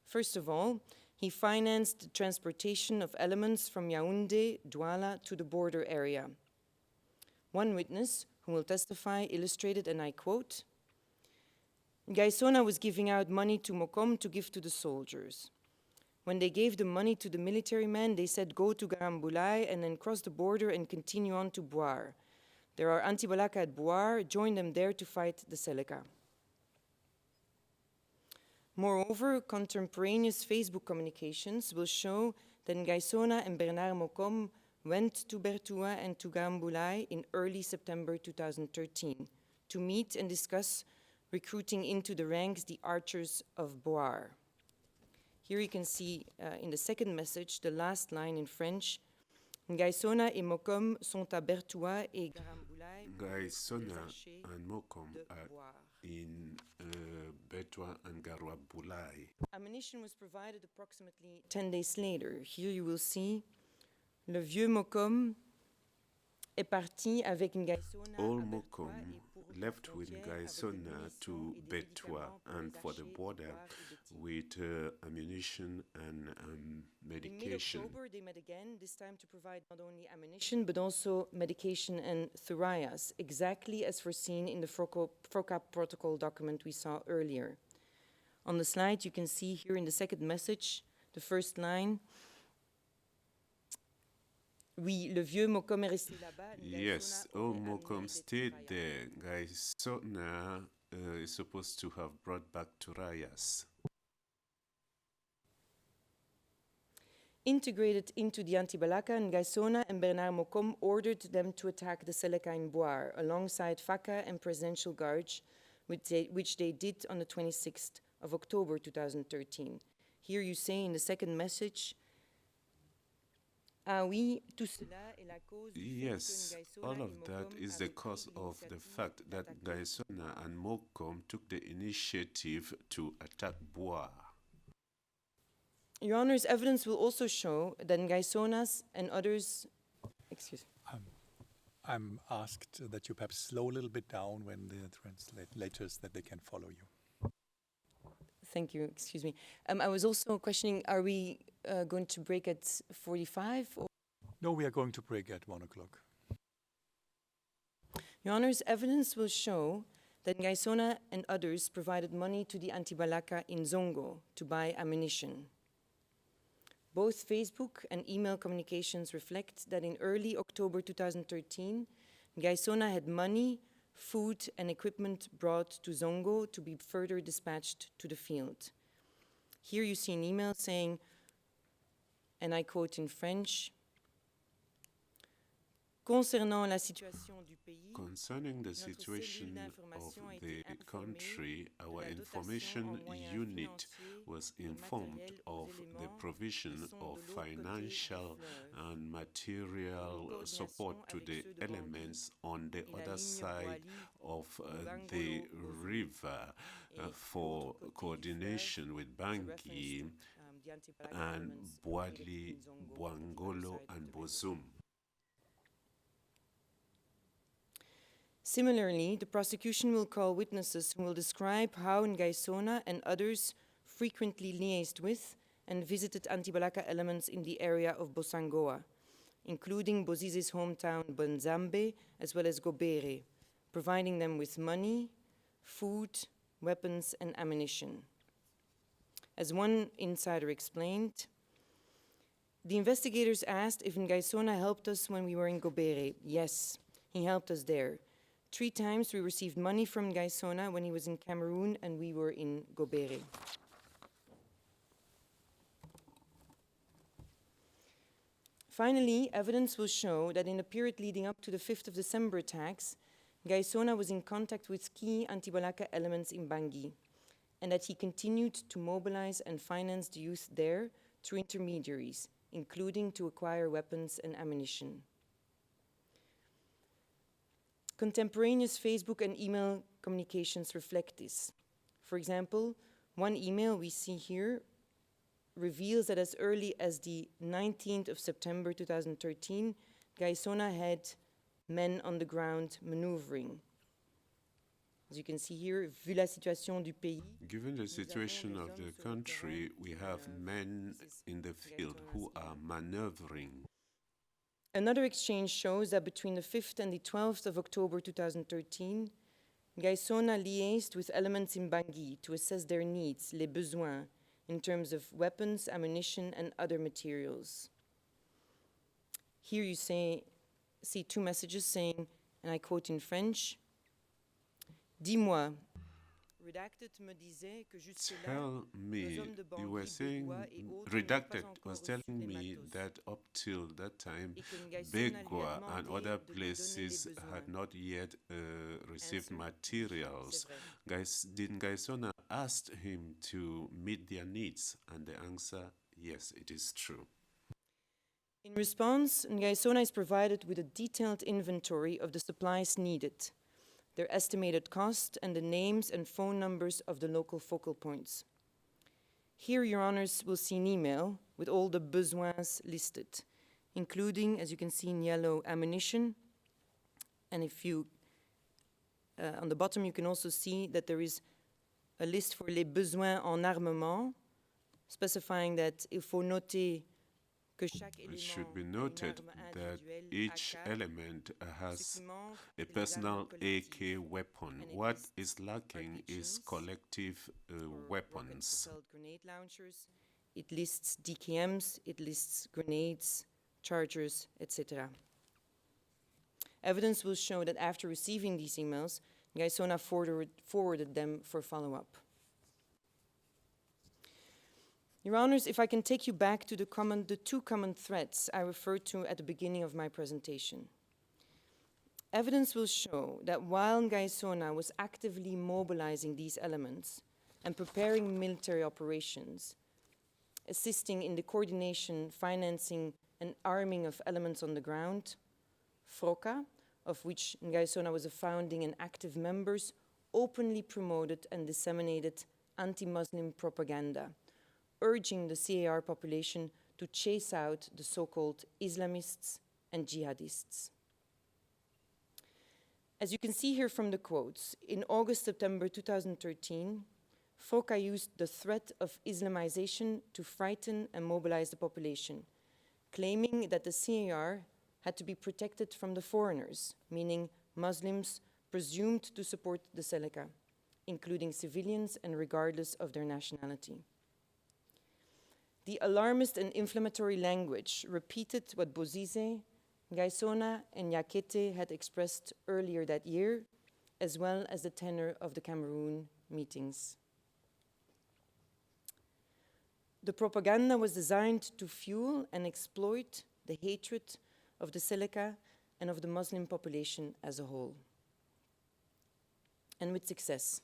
First of all, he financed the transportation of elements from Yaoundé, Douala to the border area. One witness, who will testify, illustrated, and I quote, Ngaïssona was giving out money to Mokom to give to the soldiers. When they gave the money to the military men, they said go to Garambulai and then cross the border and continue on to Boar. There are Anti-Balaka at Boar, join them there to fight the Seleka. Moreover, contemporaneous Facebook communications will show that Ngaïssona and Bernard Mokom went to Bertoua and to Garambulai in early September 2013 to meet and discuss recruiting into the ranks the archers of Boar. Here you can see in the second message, the last line in French, Ngaïssona et Mokom sont à Bertoua et Garambulai. Ngaïssona and Mokom are in Bertoua and Garambulai. Ammunition was provided approximately 10 days later. Here you will see, le vieux Mokom est parti avec Ngaïssona. All Mokom left with Ngaïssona to Bertoua and for the border with ammunition and medication. In mid-October, they met again, this time to provide not only ammunition, but also medication and thurias, exactly as foreseen in the FROCAP protocol document we saw earlier. On the slide, you can see here in the second message, the first line, oui, le vieux Mokom est resté là-bas. Yes, all Mokom stayed there. Ngaïssona is supposed to have brought back Turayas. Integrated into the Anti-Balaka, Ngaïssona and Bernard Mokom ordered them to attack the Seleka in Boar, alongside Faka and Presidential Guards, which they did on the 26th of October 2013. Here you say in the second message, ah oui, tout cela est la cause. Yes, all of that is the cause of the fact that Ngaïssona and Mokom took the initiative to attack Boar. Your Honour's evidence will also show that Ngaïssona's and others, excuse me. I'm asked that you perhaps slow a little bit down when the translators that they can follow you. Thank you, excuse me. I was also questioning, are we going to break at 45? Or? No, we are going to break at 1 o'clock. Your Honour's evidence will show that Ngaïssona and others provided money to the Anti-Balaka in Zongo to buy ammunition. Both Facebook and email communications reflect that in early October 2013, Ngaïssona had money, food and equipment brought to Zongo to be further dispatched to the field. Here you see an email saying, and I quote in French, Concernant la situation du pays, concerning the situation of the country, our information unit was informed of the provision of financial and material support to the elements on the other side of the river for coordination with Bangui and Boali, Bwangolo and Bozum. Similarly, the prosecution will call witnesses who will describe how Ngaïssona and others frequently liaised with and visited Anti-Balaka elements in the area of Bosangoa, including Bozize's hometown Bonzambe, as well as Gobere, providing them with money, food, weapons, and ammunition. As one insider explained, the investigators asked if Ngaïssona helped us when we were in Gobere. Yes, he helped us there. 3 times we received money from Ngaïssona when he was in Cameroon and we were in Gobere. Finally, evidence will show that in the period leading up to the 5th of December attacks, Ngaïssona was in contact with key Anti-Balaka elements in Bangui, and that he continued to mobilize and finance the youth there through intermediaries, including to acquire weapons and ammunition. Contemporaneous Facebook and email communications reflect this. For example, one email we see here reveals that as early as the 19th of September 2013, Ngaïssona had men on the ground maneuvering. As you can see here, vu la situation du pays. Given the situation of the country, we have men in the field who are maneuvering. Another exchange shows that between the 5th and the 12th of October 2013, Ngaïssona liaised with elements in Bangui to assess their needs, les besoins, in terms of weapons, ammunition, and other materials. Here you see two messages saying, and I quote in French, Dis-moi, Redacted me disait que jusque-là, Tell me, you were saying, Redacted was telling me that up till that time, Begwa and other places had not yet received materials. Did Ngaïssona ask him to meet their needs? And the answer, yes, it is true. In response, Ngaïssona is provided with a detailed inventory of the supplies needed, their estimated cost, and the names and phone numbers of the local focal points. Here, Your Honors will see an email with all the besoins listed, including, as you can see in yellow, ammunition. And if you, on the bottom, you can also see that there is a list for les besoins en armement, specifying that il faut noter que chaque élément It should be noted that each element has a personal AK weapon. What is lacking is collective weapons. Grenade launchers. It lists DKMs, it lists grenades, chargers, etc. Evidence will show that after receiving these emails, Ngaïssona forwarded them for follow-up. Your Honors, if I can take you back to the two common threats I referred to at the beginning of my presentation. Evidence will show that while Ngaïssona was actively mobilizing these elements and preparing military operations, assisting in the coordination, financing, and arming of elements on the ground, FROCA, of which Ngaïssona was a founding and active member, openly promoted and disseminated anti-Muslim propaganda, urging the CAR population to chase out the so-called Islamists and jihadists. As you can see here from the quotes, in August-September 2013, FROCA used the threat of Islamization to frighten and mobilize the population, claiming that the CAR had to be protected from the foreigners, meaning Muslims presumed to support the Seleka, including civilians and regardless of their nationality. The alarmist and inflammatory language repeated what Bozizé, Ngaïssona, and Yakete had expressed earlier that year, as well as the tenor of the Cameroon meetings. The propaganda was designed to fuel and exploit the hatred of the Seleka and of the Muslim population as a whole. And with success.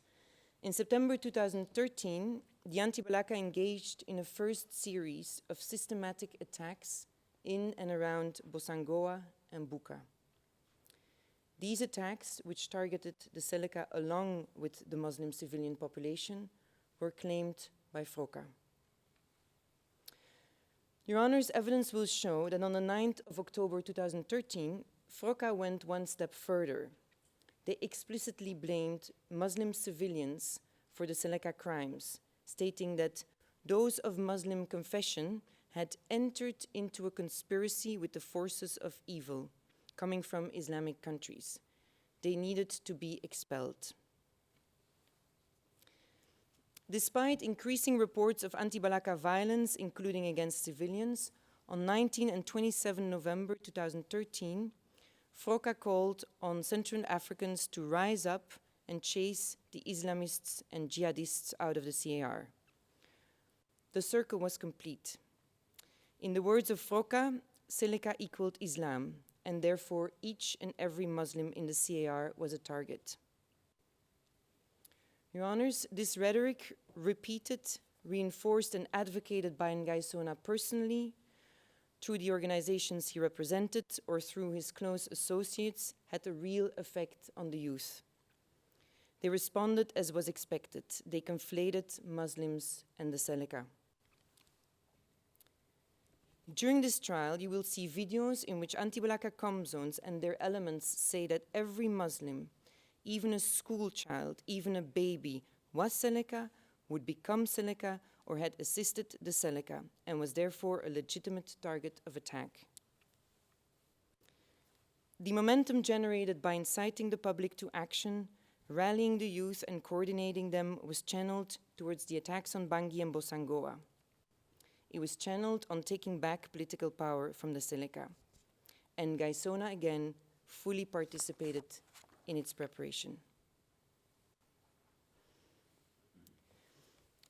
In September 2013, the Anti-Balaka engaged in a first series of systematic attacks in and around Bosangoa and Buka. These attacks, which targeted the Seleka along with the Muslim civilian population, were claimed by FROCA. Your Honors, evidence will show that on the 9th of October 2013, FROCA went one step further. They explicitly blamed Muslim civilians for the Seleka crimes, stating that those of Muslim confession had entered into a conspiracy with the forces of evil coming from Islamic countries. They needed to be expelled. Despite increasing reports of anti-Balaka violence, including against civilians, on 19 and 27 November 2013, FROCA called on Central Africans to rise up and chase the Islamists and jihadists out of the CAR. The circle was complete. In the words of FROCA, Seleka equaled Islam, and therefore each and every Muslim in the CAR was a target. Your Honors, this rhetoric, repeated, reinforced, and advocated by Ngaïssona personally, through the organizations he represented, or through his close associates, had a real effect on the youth. They responded as was expected. They conflated Muslims and the Seleka. During this trial, you will see videos in which anti-Balaka com zones and their elements say that every Muslim, even a school child, even a baby, was Seleka, would become Seleka, or had assisted the Seleka, and was therefore a legitimate target of attack. The momentum generated by inciting the public to action, rallying the youth and coordinating them was channeled towards the attacks on Bangui and Bosangoa. It was channeled on taking back political power from the Seleka. And Ngaïssona again fully participated in its preparation.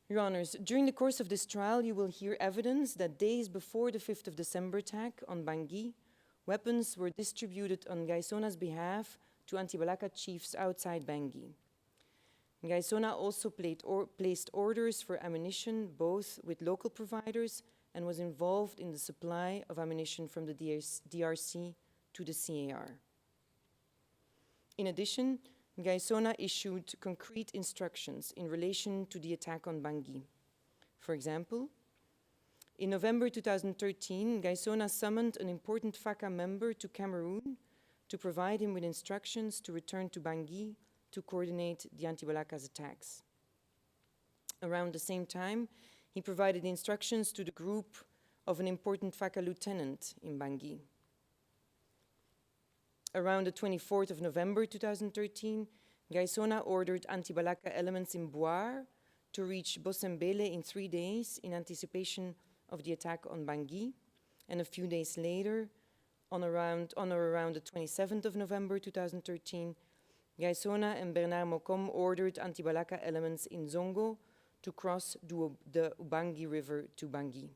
Your Honors, during the course of this trial, you will hear evidence that days before the 5th of December attack on Bangui, weapons were distributed on Ngaïssona's behalf to Anti-Balaka chiefs outside Bangui. Ngaïssona also placed orders for ammunition both with local providers and was involved in the supply of ammunition from the DRC to the CAR. In addition, Ngaïssona issued concrete instructions in relation to the attack on Bangui. For example, in November 2013, Ngaïssona summoned an important FACA member to Cameroon to provide him with instructions to return to Bangui to coordinate the Anti-Balaka's attacks. Around the same time, he provided instructions to the group of an important FACA lieutenant in Bangui. Around the 24th of November 2013, Ngaïssona ordered Anti-Balaka elements in Boar to reach BOSSEMPTELE in 3 days in anticipation of the attack on Bangui, and a few days later, on or around the 27th of November 2013, Ngaïssona and Bernard Mokom ordered Anti-Balaka elements in Zongo to cross the Ubangi River to Bangui.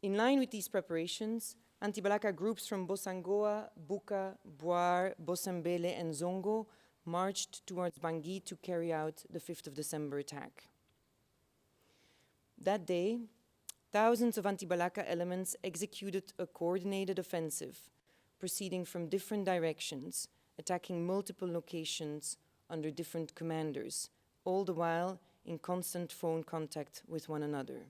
In line with these preparations, Anti-Balaka groups from Bosangoa, Buka, Boar, Bossembele, and Zongo marched towards Bangui to carry out the 5th of December attack. That day, thousands of Anti-Balaka elements executed a coordinated offensive, proceeding from different directions, attacking multiple locations under different commanders, all the while in constant phone contact with one another.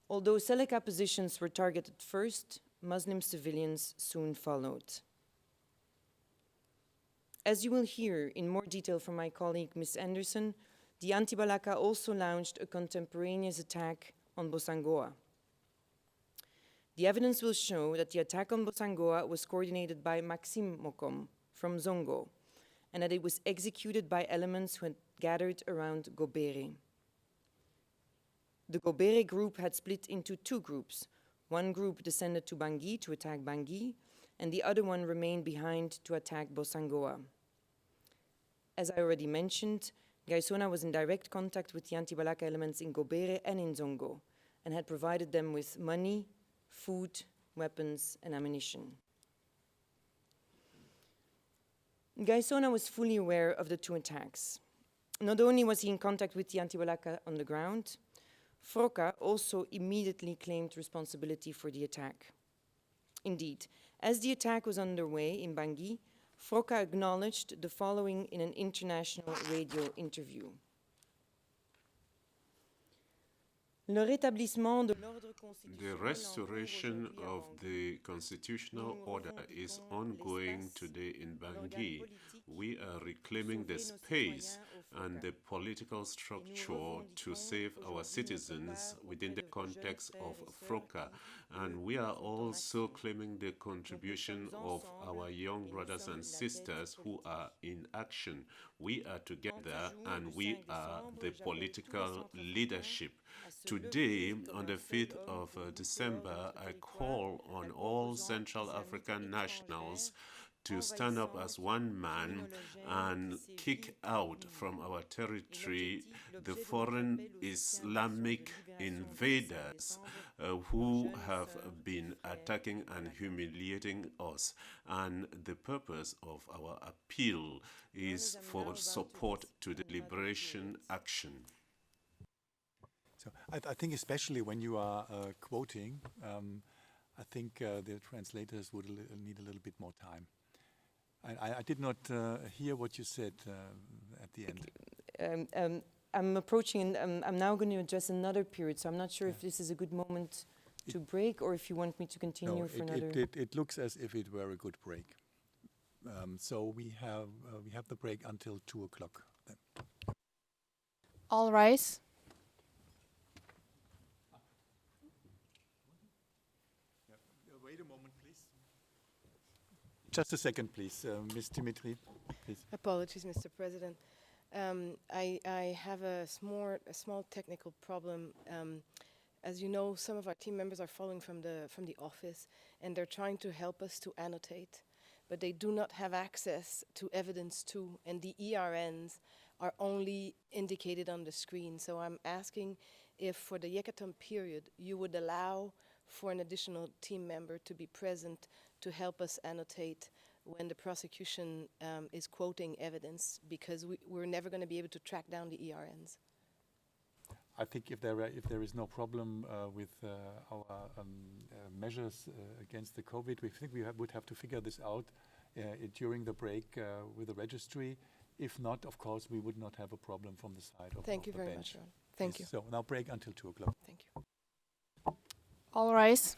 Although Seleka positions were targeted first, Muslim civilians soon followed. As you will hear in more detail from my colleague Ms. Anderson, the Anti-Balaka also launched a contemporaneous attack on Bosangoa. The evidence will show that the attack on Bosangoa was coordinated by Maxime Mokom from Zongo, and that it was executed by elements who had gathered around Gobere. The Gobere group had split into 2 groups. One group descended to Bangui to attack Bangui, and the other one remained behind to attack Bosangoa. As I already mentioned, Ngaïssona was in direct contact with the Anti-Balaka elements in Gobere and in Zongo, and had provided them with money, food, weapons, and ammunition. Ngaïssona was fully aware of the 2 attacks. Not only was he in contact with the Anti-Balaka on the ground, Froka also immediately claimed responsibility for the attack. Indeed, as the attack was underway in Bangui, Froka acknowledged the following in an international radio interview. The restoration of the constitutional order is ongoing today in Bangui. We are reclaiming the space and the political structure to save our citizens within the context of FROCA. And we are also claiming the contribution of our young brothers and sisters who are in action. We are together and we are the political leadership. Today, on the 5th of December, I call on all Central African nationals to stand up as one man and kick out from our territory the foreign Islamic invaders who have been attacking and humiliating us. And the purpose of our appeal is for support to the liberation action. So I think especially when you are quoting, I think the translators would need a little bit more time. I did not hear what you said at the end. I'm approaching, I'm now going to address another period, so I'm not sure if this is a good moment to break or if you want me to continue for another. It looks as if it were a good break. So we have the break until 2 o'clock then. All rise. Wait a moment, please. Just a second, please. Ms. Dimitri, please. Apologies, Mr. President. I have a small technical problem. As you know, some of our team members are following from the office, and they're trying to help us to annotate, but they do not have access to evidence 2, and the ERNs are only indicated on the screen. So I'm asking if for the Yekatom period, you would allow for an additional team member to be present to help us annotate when the prosecution is quoting evidence, because we're never going to be able to track down the ERNs. I think if there is no problem with our measures against the COVID, we think we would have to figure this out during the break with the registry. If not, of course, we would not have a problem from the side of Thank you the very bench. much, Ron. Thank you. So now break until 2 o'clock. Thank you. All rise.